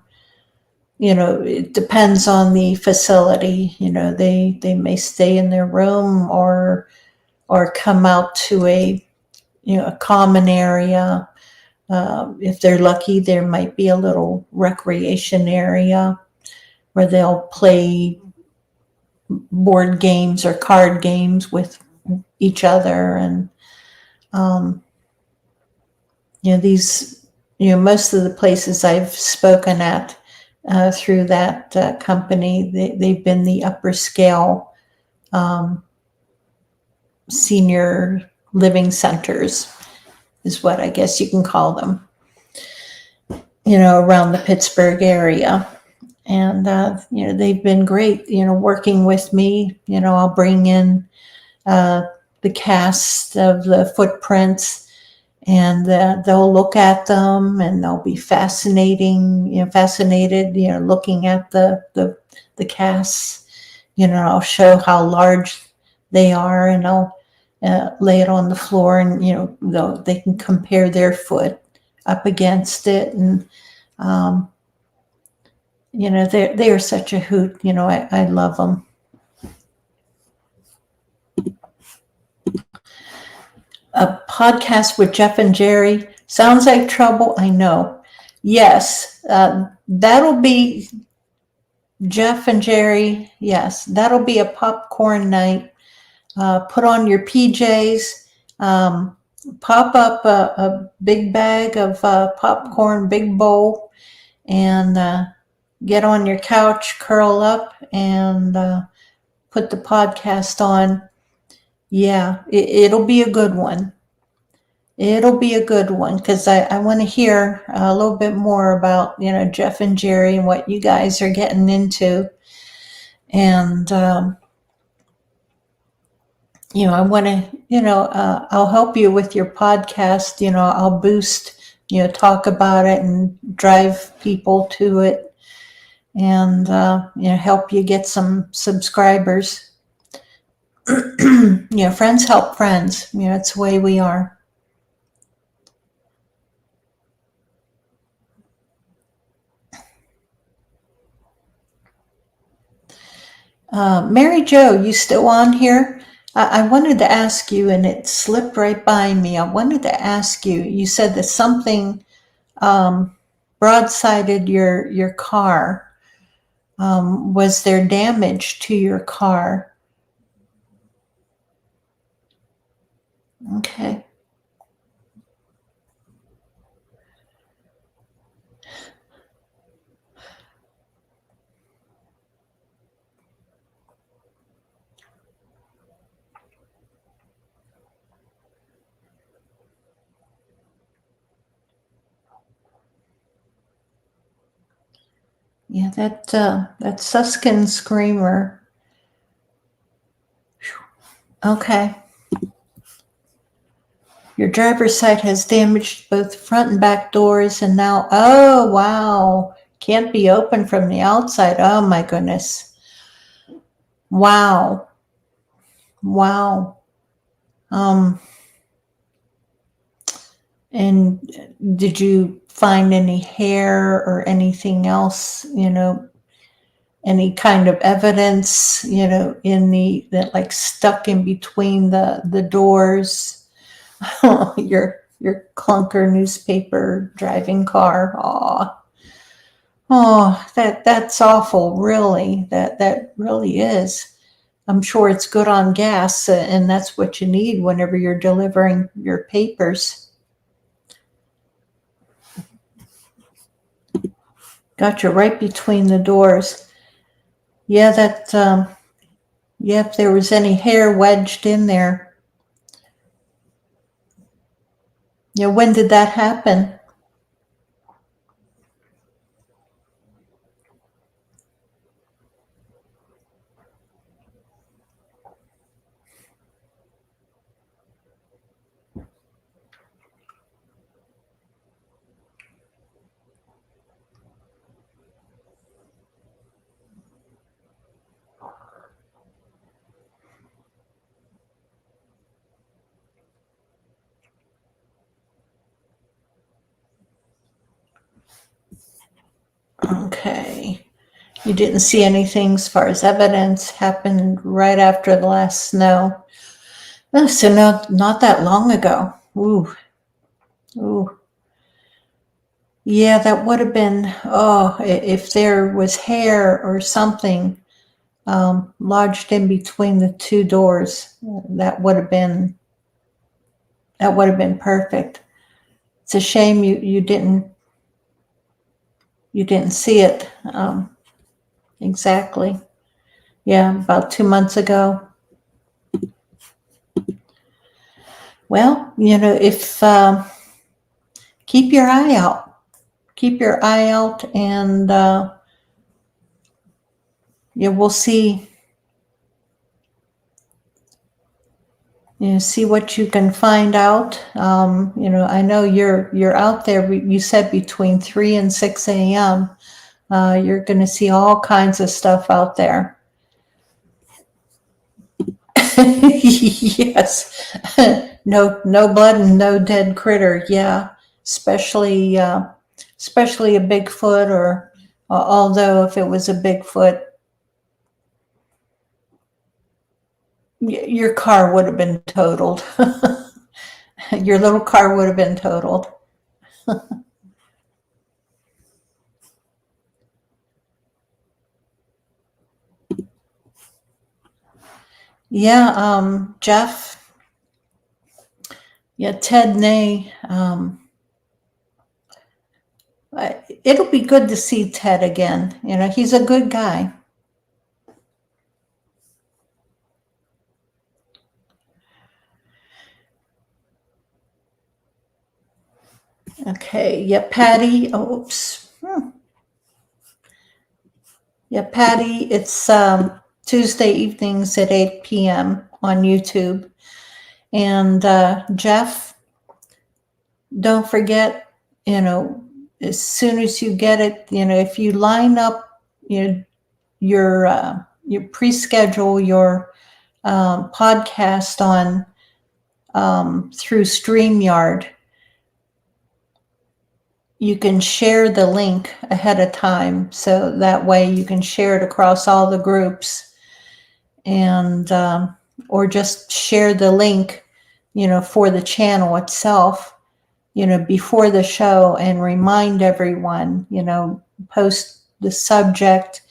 it depends on the facility. They may stay in their room or come out to a common area. If they're lucky, there might be a little recreation area where they'll play board games or card games with each other. And these, most of the places I've spoken at through that company, they've been the upper scale senior living centers, is what I guess you can call them, around the Pittsburgh area. And, they've been great, working with me. I'll bring in the cast of the footprints, and they'll look at them, and they'll be fascinated, looking at the casts. I'll show how large they are, and I'll lay it on the floor, and they can compare their foot up against it, and they are such a hoot. I love them. A podcast with Jeff and Jerry sounds like trouble. I know. Yes, that'll be Jeff and Jerry. Yes, that'll be a popcorn night. Put on your PJs, pop up a big bag of popcorn, big bowl, and get on your couch, curl up, and put the podcast on. Yeah, it'll be a good one. It'll be a good one, because I want to hear a little bit more about, Jeff and Jerry and what you guys are getting into. And, I want to, I'll help you with your podcast. I'll boost, talk about it and drive people to it, and, help you get some subscribers. Friends help friends. It's the way we are. Mary Jo, you still on here? I wanted to ask you, and it slipped right by me. I wanted to ask you, you said that something broadsided your car. Was there damage to your car? Okay. Yeah, that Suskin screamer. Okay. Your driver's side has damaged both front and back doors, and now, oh, wow. Can't be opened from the outside. Oh, my goodness. Wow. Wow. Um, and did you find any hair or anything else, any kind of evidence, in that like stuck in between the doors? your clunker newspaper driving car. That's awful. Really, that really is. I'm sure it's good on gas, and that's what you need whenever you're delivering your papers. Got you right between the doors. Yeah, if there was any hair wedged in there. Yeah, when did that happen? Okay. You didn't see anything as far as evidence happened right after the last snow. Oh, so not that long ago. Ooh, ooh. Yeah, that would have been, if there was hair or something lodged in between the two doors, that would have been perfect. It's a shame you didn't see it exactly. Yeah, about 2 months ago. Well, if keep your eye out. Keep your eye out, and we'll see. See what you can find out. I know you're out there. You said between 3 and 6 a.m. You're going to see all kinds of stuff out there. Yes. No blood and no dead critter. Yeah, especially a Bigfoot, or although if it was a Bigfoot, your car would have been totaled. Your little car would have been totaled. Yeah, Jeff. Yeah, Ted Nay. It'll be good to see Ted again. He's a good guy. Okay. Yeah, Patty. Oops. Yeah, Patty. It's Tuesday evenings at 8 p.m. on YouTube. And Jeff, don't forget, as soon as you get it, if you line up, your pre-schedule your podcast on through StreamYard, you can share the link ahead of time, so that way you can share it across all the groups, and or just share the link, for the channel itself, before the show, and remind everyone, post the subject,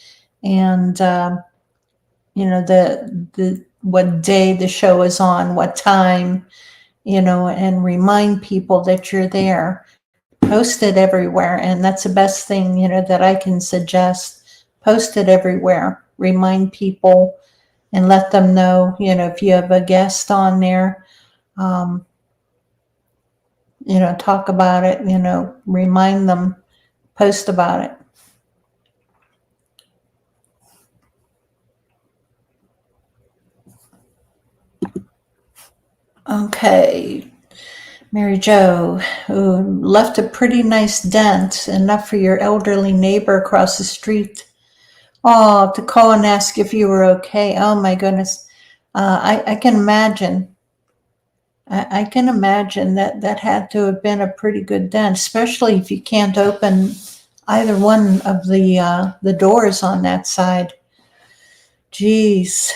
and the what day the show is on, what time, and remind people that you're there. Post it everywhere, and that's the best thing, that I can suggest. Post it everywhere. Remind people and let them know, if you have a guest on there, talk about it, remind them, post about it. Okay, Mary Jo, who left a pretty nice dent, enough for your elderly neighbor across the street. Oh, to call and ask if you were okay. Oh my goodness. I can imagine. I can imagine that had to have been a pretty good dent, especially if you can't open either one of the doors on that side. Jeez.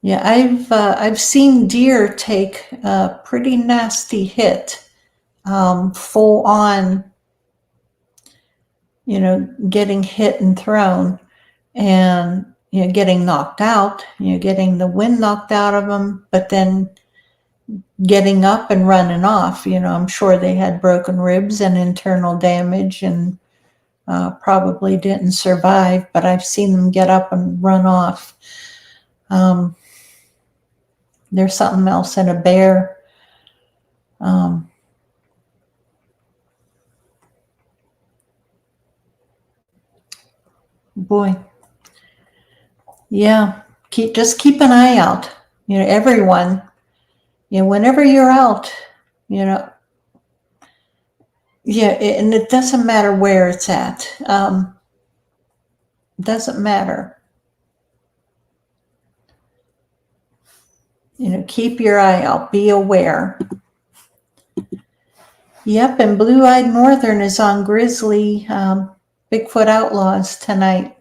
Yeah, I've seen deer take a pretty nasty hit, full on, getting hit and thrown, and getting knocked out, getting the wind knocked out of them, but then getting up and running off. I'm sure they had broken ribs and internal damage, and probably didn't survive, but I've seen them get up and run off. There's something else in a bear. Boy, yeah, just keep an eye out. Everyone, whenever you're out, yeah, and it doesn't matter where it's at. Doesn't matter. Keep your eye out. Be aware. Yep, and Blue-Eyed Northern is on Grizzly Bigfoot Outlaws tonight.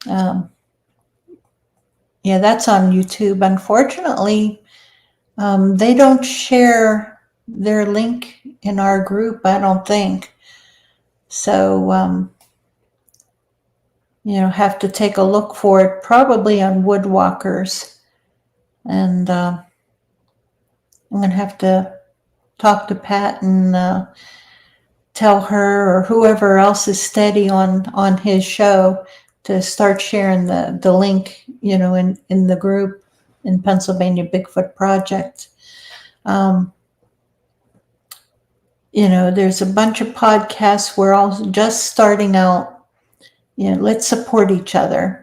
Yeah, that's on YouTube. Unfortunately, they don't share their link in our group, I don't think. So, have to take a look for it, probably on Woodwalkers. And I'm going to have to talk to Pat and tell her or whoever else is steady on his show to start sharing the link, in the group in Pennsylvania Bigfoot Project. There's a bunch of podcasts. We're all just starting out. Let's support each other.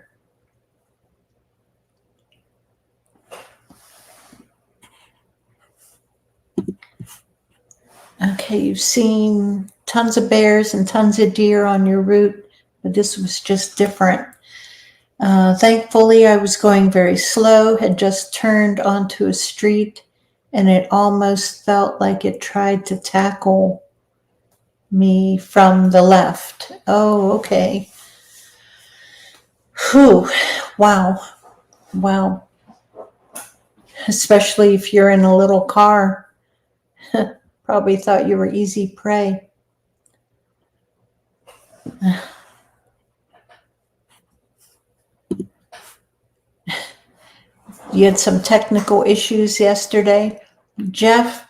Okay, you've seen tons of bears and tons of deer on your route, but this was just different. Thankfully, I was going very slow, had just turned onto a street, and it almost felt like it tried to tackle me from the left. Oh, okay. Whew. Wow. Especially if you're in a little car. Probably thought you were easy prey. You had some technical issues yesterday. Jeff,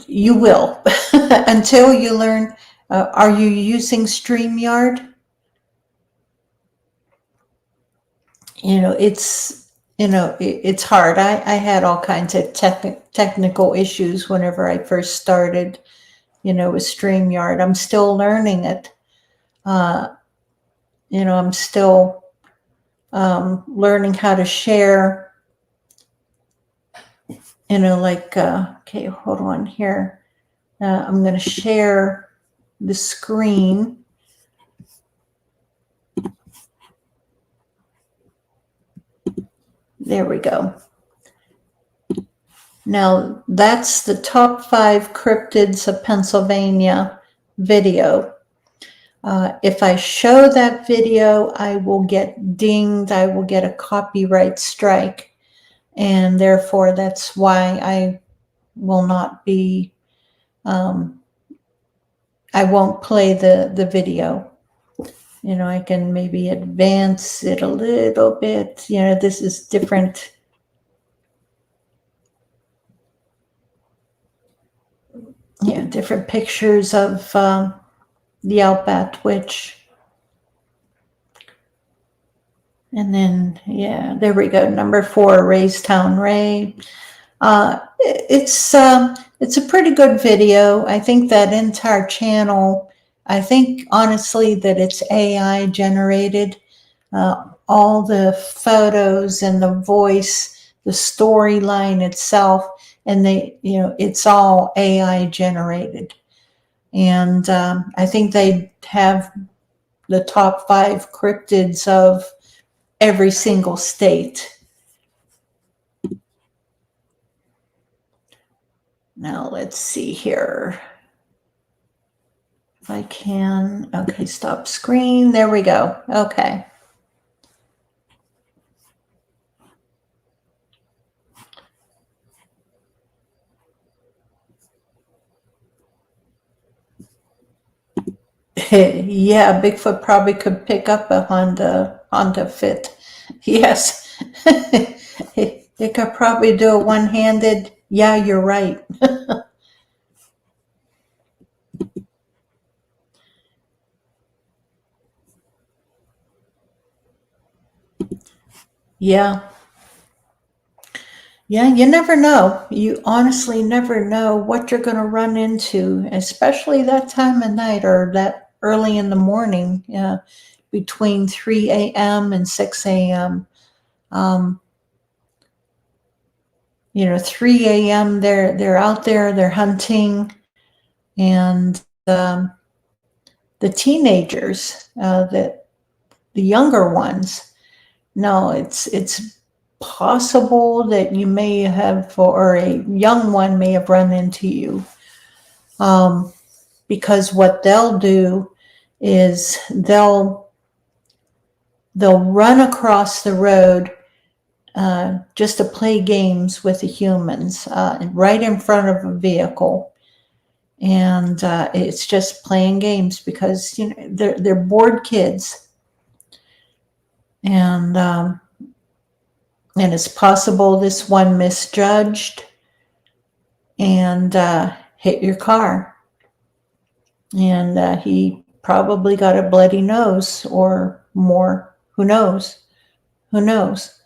you will. Until you learn. Are you using StreamYard? It's hard. I had all kinds of technical issues whenever I first started, with StreamYard. I'm still learning it. I'm still learning how to share, okay, hold on here. I'm going to share the screen. There we go. Now, that's the top 5 cryptids of Pennsylvania video. If I show that video, I will get dinged. I will get a copyright strike. And therefore, that's why I will not be, I won't play the video. I can maybe advance it a little bit. This is different. Different pictures of the Outback Witch. And then, there we go. Number 4, Raystown Ray. It's a pretty good video. I think that entire channel, I think honestly that it's AI generated. All the photos and the voice, the storyline itself, and it's all AI generated. And I think they have the top 5 cryptids of every single state. Now let's see here. If I can, okay, stop screen. There we go. Okay. Yeah, Bigfoot probably could pick up a Honda Fit. Yes. It could probably do a one-handed, yeah, you're right. Yeah. Yeah, you never know. You honestly never know what you're going to run into, especially that time of night or that early in the morning, between 3 a.m. and 6 a.m. 3 a.m. they're out there, they're hunting, and the teenagers, the younger ones. No, it's possible that you may have, or a young one may have run into you, because what they'll do is they'll run across the road just to play games with the humans right in front of a vehicle. And it's just playing games because they're bored kids, and it's possible this one misjudged and hit your car, and he probably got a bloody nose or more. Who knows? Who knows?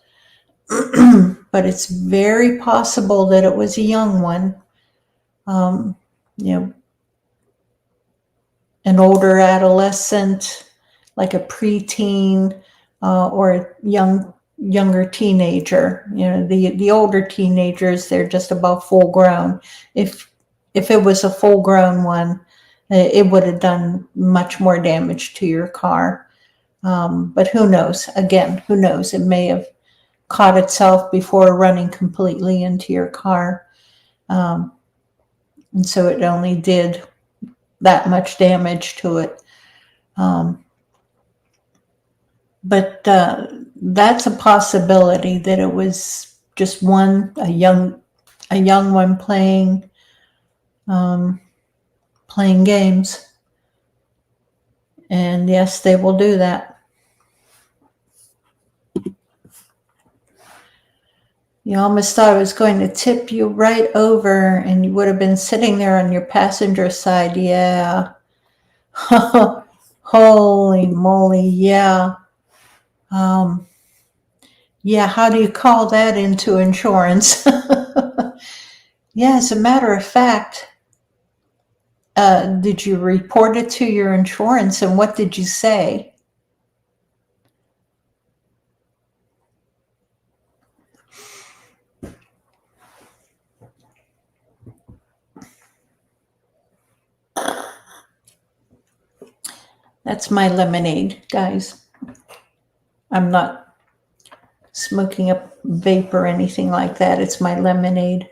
But it's very possible that it was a young one. An older adolescent, like a preteen, or a younger teenager. The older teenagers, they're just about full grown. If it was a full grown one, it would have done much more damage to your car. But who knows? Again, who knows? It may have caught itself before running completely into your car. And so it only did that much damage to it. But that's a possibility that it was just a young one playing games. And yes, they will do that. You almost thought I was going to tip you right over and you would have been sitting there on your passenger side. Yeah. Holy moly. Yeah. Yeah. How do you call that into insurance? Yeah. As a matter of fact, did you report it to your insurance, and what did you say? That's my lemonade, guys. I'm not smoking up vape or anything like that. It's my lemonade.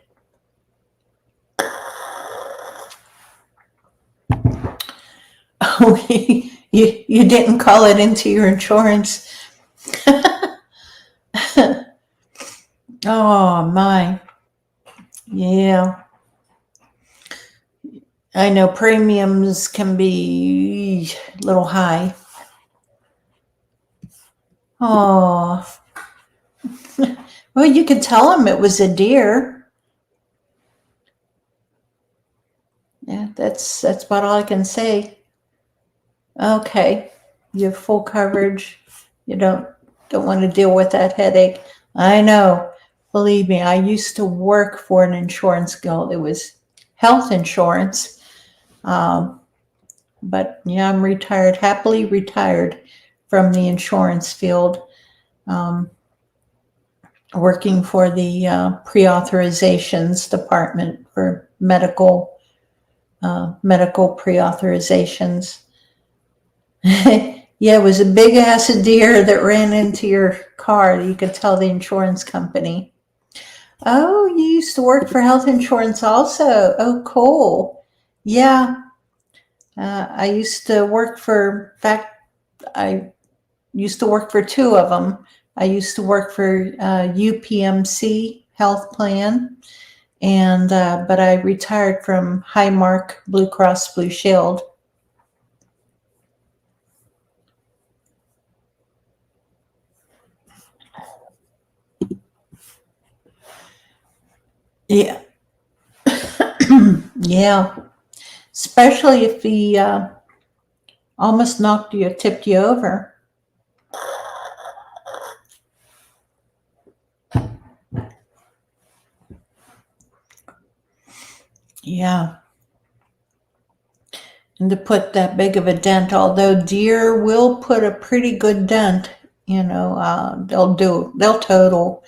Oh, you didn't call it into your insurance. Oh, my. Yeah. I know premiums can be a little high. Oh. Well, you could tell them it was a deer. Yeah, that's about all I can say. Okay. You have full coverage. You don't want to deal with that headache. I know. Believe me, I used to work for an insurance guild. It was health insurance. But yeah, I'm retired, happily retired from the insurance field, working for the pre-authorizations department for medical pre-authorizations. Yeah, it was a big ass deer that ran into your car. You could tell the insurance company. Oh, you used to work for health insurance also. Oh, cool. Yeah. I used to work for, in fact, I used to work for two of them. I used to work for UPMC Health Plan, and but I retired from Highmark Blue Cross Blue Shield. Yeah. Yeah. Especially if he almost knocked you, tipped you over. Yeah. And to put that big of a dent, although deer will put a pretty good dent, they'll total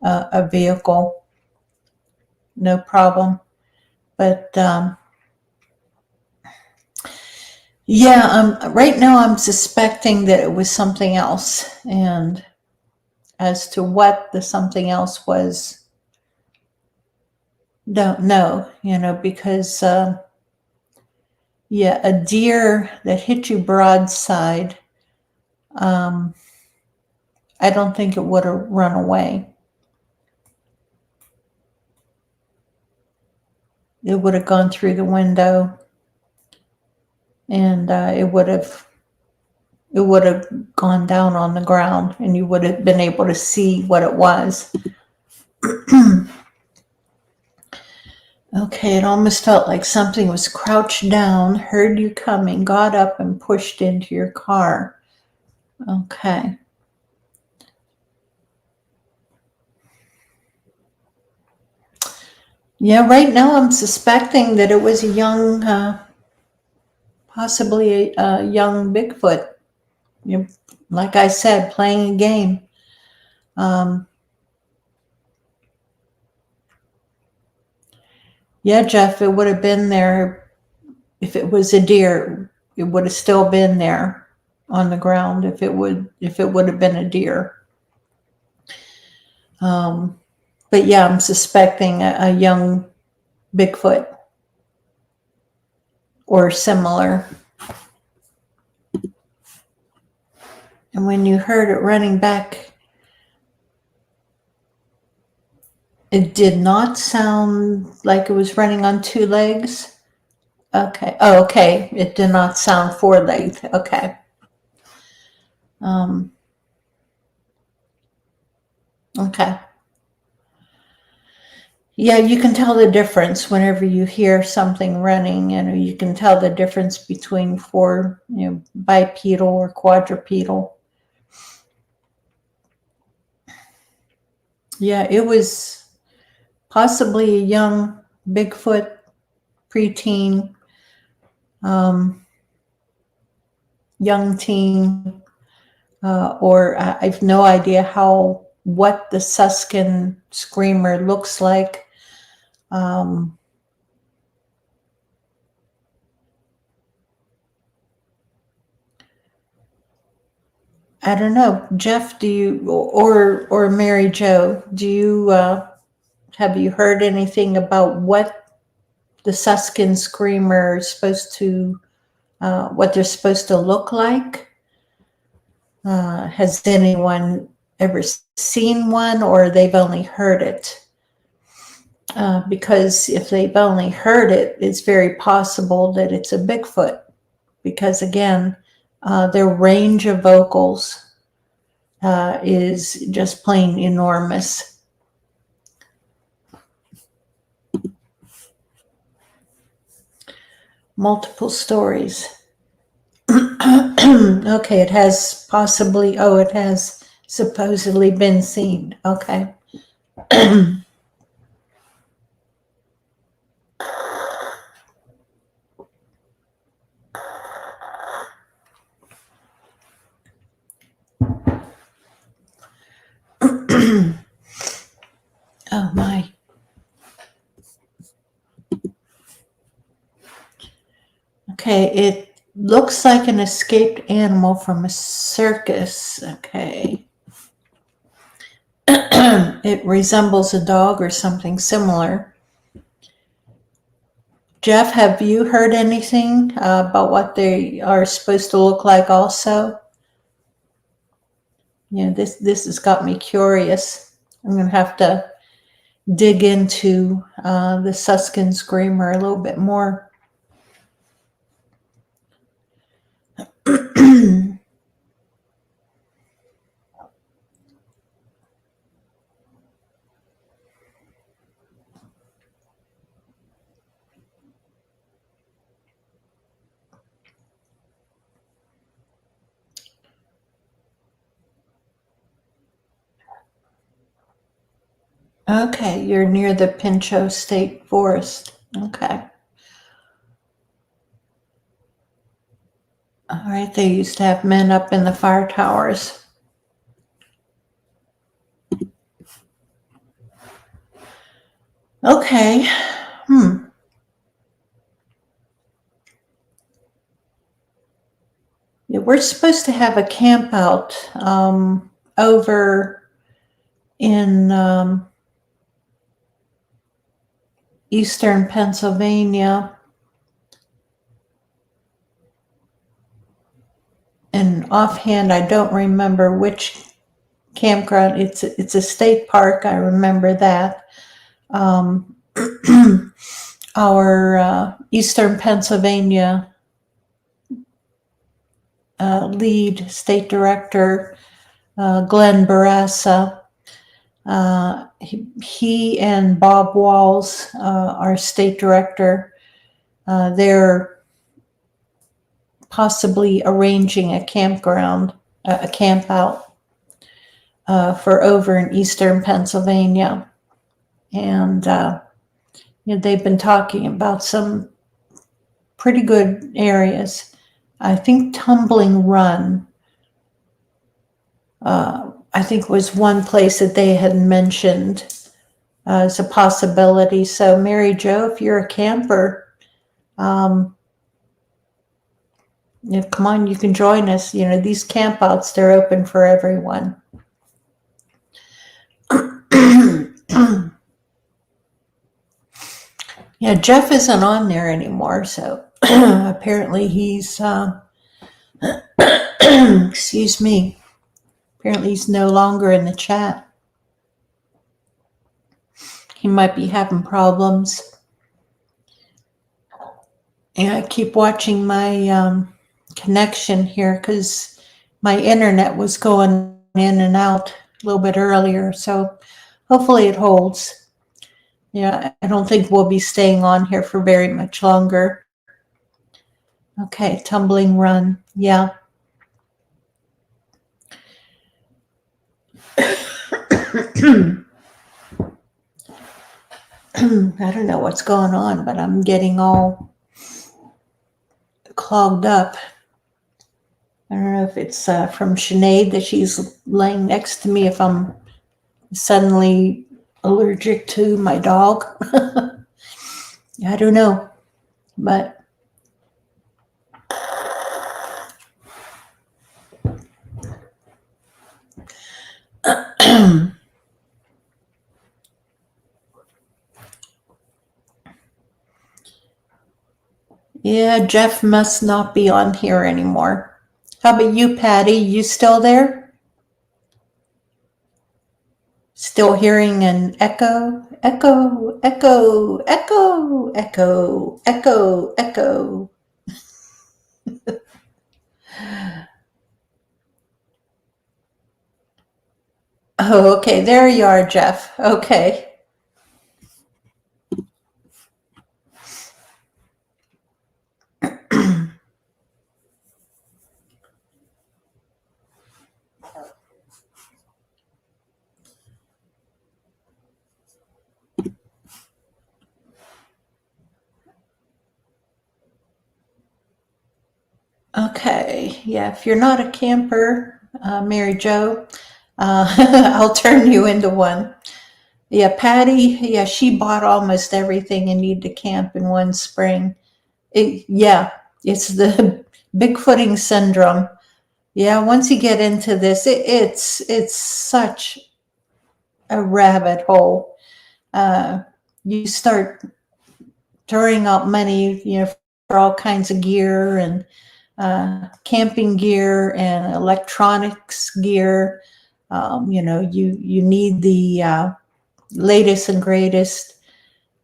a vehicle, no problem. But yeah, right now I'm suspecting that it was something else, and as to what the something else was, don't know, because yeah, a deer that hit you broadside, I don't think it would have run away. It would have gone through the window, and it would have gone down on the ground, and you would have been able to see what it was. Okay, it almost felt like something was crouched down, heard you coming, got up, and pushed into your car. Okay. Yeah, right now I'm suspecting that it was a young, possibly a young Bigfoot. Like I said, playing a game. Yeah, Jeff, it would have been there. If it was a deer, it would have still been there on the ground if it would have been a deer. But yeah, I'm suspecting a young Bigfoot or similar. And when you heard it running back, it did not sound like it was running on two legs. Okay. Oh, okay. It did not sound four-legged. Okay. Okay. Yeah, you can tell the difference whenever you hear something running. You can tell the difference between four, bipedal or quadrupedal. Yeah, it was possibly a young Bigfoot, preteen, young teen, or I have no idea what the Suskin screamer looks like. I don't know, Jeff. Do you or Mary Jo? Do you have you heard anything about what the Suskin screamer is supposed to, what they're supposed to look like? Has anyone ever seen one, or they've only heard it? Because if they've only heard it, it's very possible that it's a Bigfoot. Because again, their range of vocals is just plain enormous. Multiple stories. Okay, it has supposedly been seen. Okay. Oh my. Okay, it looks like an escaped animal from a circus. Okay. It resembles a dog or something similar. Jeff, have you heard anything about what they are supposed to look like also? Yeah, this has got me curious. I'm going to have to dig into the Suskin Screamer a little bit more. Okay, you're near the Pinchot State Forest. Okay. All right, they used to have men up in the fire towers. Okay. Yeah, we're supposed to have a camp out over in eastern Pennsylvania. And offhand, I don't remember which campground. It's a state park. I remember that. Our Eastern Pennsylvania lead state director, Glenn Barassa, he and Bob Walls, our state director, they're possibly arranging a campground, a camp out for over in Eastern Pennsylvania. And they've been talking about some pretty good areas. I think Tumbling Run, I think was one place that they had mentioned as a possibility. So Mary Jo, if you're a camper, come on, you can join us. These campouts, they're open for everyone. Yeah, Jeff isn't on there anymore, so apparently he's, excuse me, apparently he's no longer in the chat. He might be having problems. And I keep watching my connection here because my internet was going in and out a little bit earlier, so hopefully it holds. Yeah, I don't think we'll be staying on here for very much longer. Okay, Tumbling Run. Yeah. I don't know what's going on, but I'm getting all clogged up. I don't know if it's from Sinead that she's laying next to me, if I'm suddenly allergic to my dog. I don't know, but yeah, Jeff must not be on here anymore. How about you, Patty? You still there? Still hearing an echo, echo, echo, echo, echo, echo, echo. Oh, okay. There you are, Jeff. Okay. Okay. Yeah, if you're not a camper, Mary Jo, I'll turn you into one. Yeah, Patty, yeah, she bought almost everything you need to camp in one spring. Yeah, it's the Bigfooting syndrome. Yeah, once you get into this, it's such a rabbit hole. You start throwing out money, for all kinds of gear and camping gear and electronics gear. You need the latest and greatest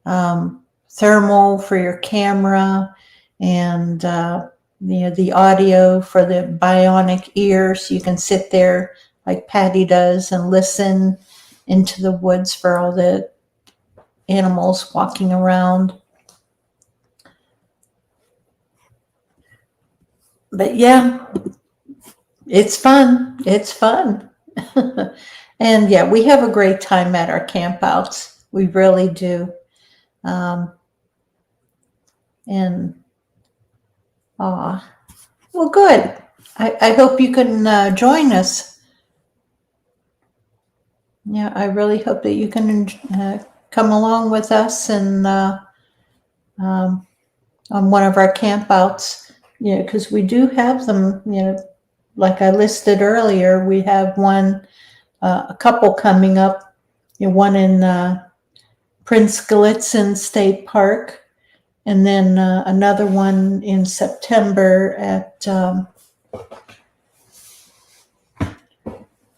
thermal for your camera, and the audio for the bionic ear, so you can sit there like Patty does and listen into the woods for all the animals walking around. But yeah, it's fun. It's fun. And yeah, we have a great time at our campouts. We really do. And well, good. I hope you can join us. Yeah, I really hope that you can come along with us and on one of our campouts. Because we do have them. Like I listed earlier, we have one, a couple coming up. One in Prince Gallitzin State Park, and then another one in September at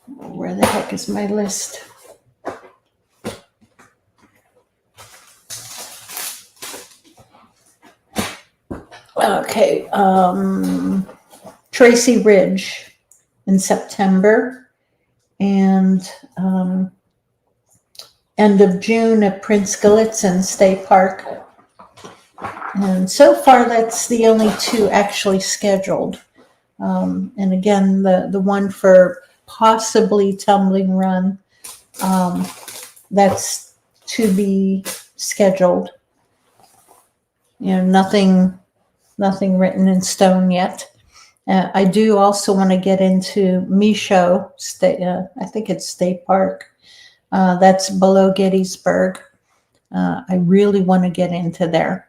where the heck is my list? Okay, Tracy Ridge in September, and end of June at Prince Gallitzin State Park. And so far, that's the only two actually scheduled. And again, the one for possibly Tumbling Run, that's to be scheduled. Nothing written in stone yet. I do also want to get into Micho State. I think it's State Park. That's below Gettysburg. I really want to get into there.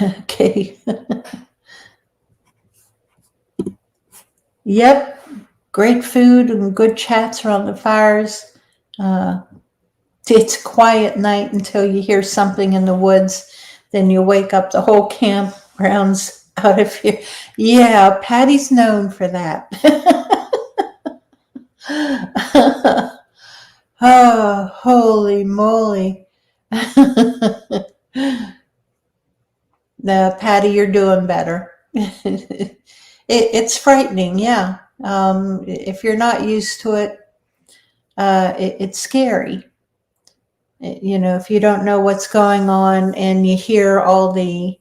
Okay. Yep. Great food and good chats around the fires. It's a quiet night until you hear something in the woods. Then you wake up the whole campground's out of here. Yeah, Patty's known for that. Oh, holy moly. No, Patty, you're doing better. It's frightening, yeah. If you're not used to it, it's scary. If you don't know what's going on and you hear all the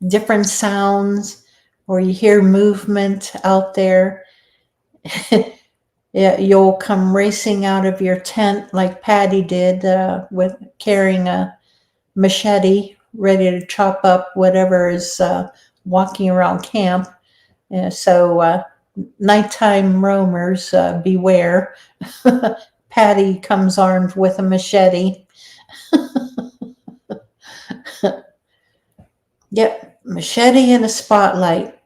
different sounds, or you hear movement out there, you'll come racing out of your tent like Patty did, with carrying a machete, ready to chop up whatever is walking around camp. So nighttime roamers, beware. Patty comes armed with a machete. Yep, machete and a spotlight.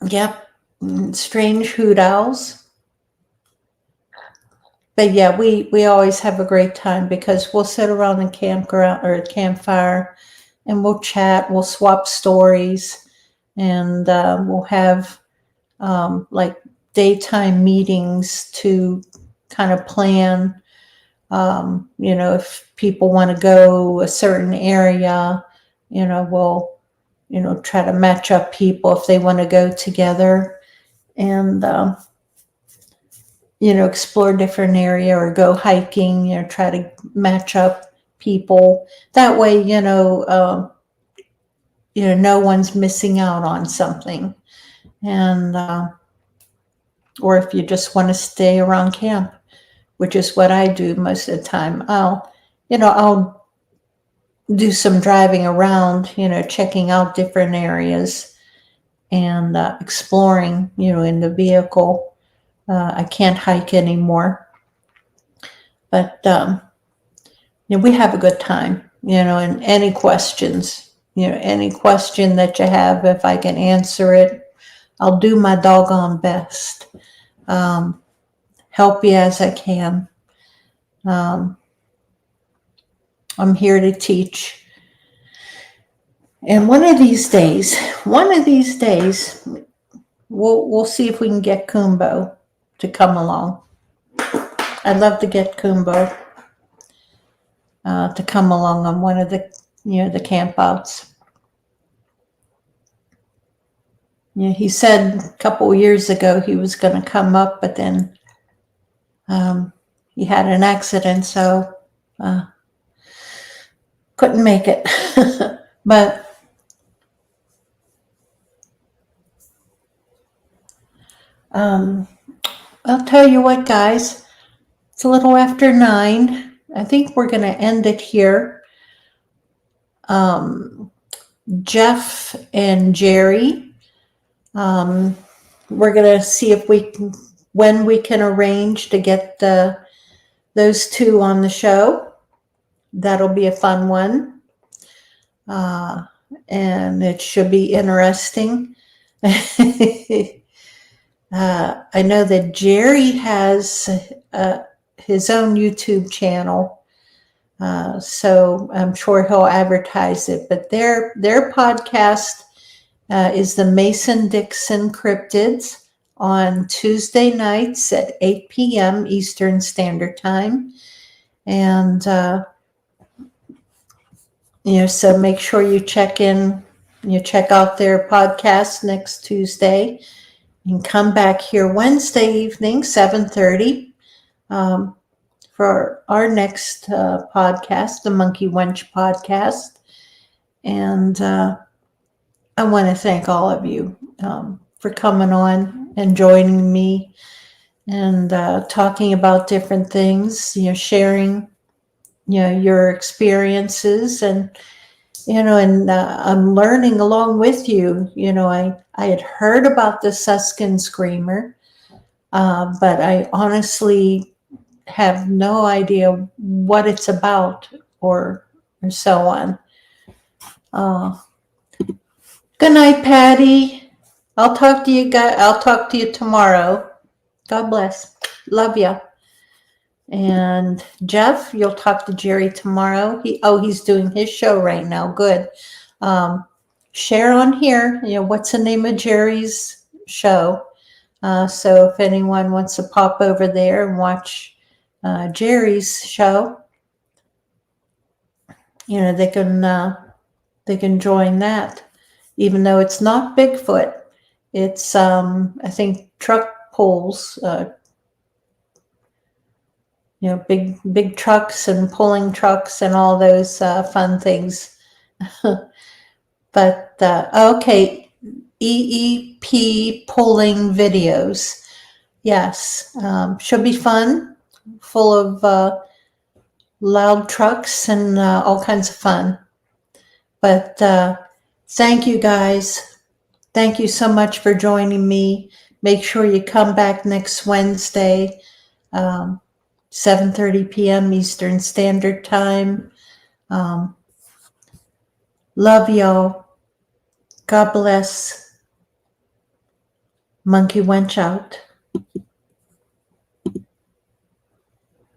Yep, strange hoot owls. But yeah, we always have a great time because we'll sit around the campground or campfire, and we'll chat, we'll swap stories, and we'll have like daytime meetings to kind of plan. If people want to go a certain area, we'll try to match up people if they want to go together, and explore different area or go hiking, try to match up people. That way, no one's missing out on something. And, or if you just want to stay around camp, which is what I do most of the time, I'll do some driving around, checking out different areas and exploring, in the vehicle. I can't hike anymore, but we have a good time, and any questions, any question that you have, if I can answer it, I'll do my doggone best. Help you as I can. I'm here to teach. And one of these days, we'll see if we can get Kumbo to come along. I'd love to get Kumbo to come along on one of the, the campouts. He said a couple of years ago he was going to come up, but then he had an accident, so couldn't make it. But I'll tell you what, guys, it's a little after 9. I think we're going to end it here. Jeff and Jerry, we're going to see if when we can arrange to get those two on the show. That'll be a fun one. And it should be interesting. I know that Jerry has his own YouTube channel, so I'm sure he'll advertise it. But their podcast is the Mason-Dixon Cryptids on Tuesday nights at 8 p.m. Eastern Standard Time. And, so make sure you check out their podcast next Tuesday. And come back here Wednesday evening, 7:30, for our next podcast, the Monkey Wench podcast. And I want to thank all of you for coming on and joining me and talking about different things, sharing, your experiences. And I'm learning along with you. I had heard about the Suskin Screamer, but I honestly have no idea what it's about or so on. Good night, Patty. I'll talk to you guys. I'll talk to you tomorrow. God bless. Love ya. And Jeff, you'll talk to Jerry tomorrow. He's doing his show right now. Good. Share on here, what's the name of Jerry's show. So if anyone wants to pop over there and watch Jerry's show, they can join that. Even though it's not Bigfoot, it's I think truck pulls. Big trucks and pulling trucks and all those fun things. But, okay, EEP pulling videos. Yes, should be fun, full of loud trucks and all kinds of fun. But thank you, guys. Thank you so much for joining me. Make sure you come back next Wednesday, 7:30 p.m. Eastern Standard Time. Love y'all. God bless. Monkey Wench out.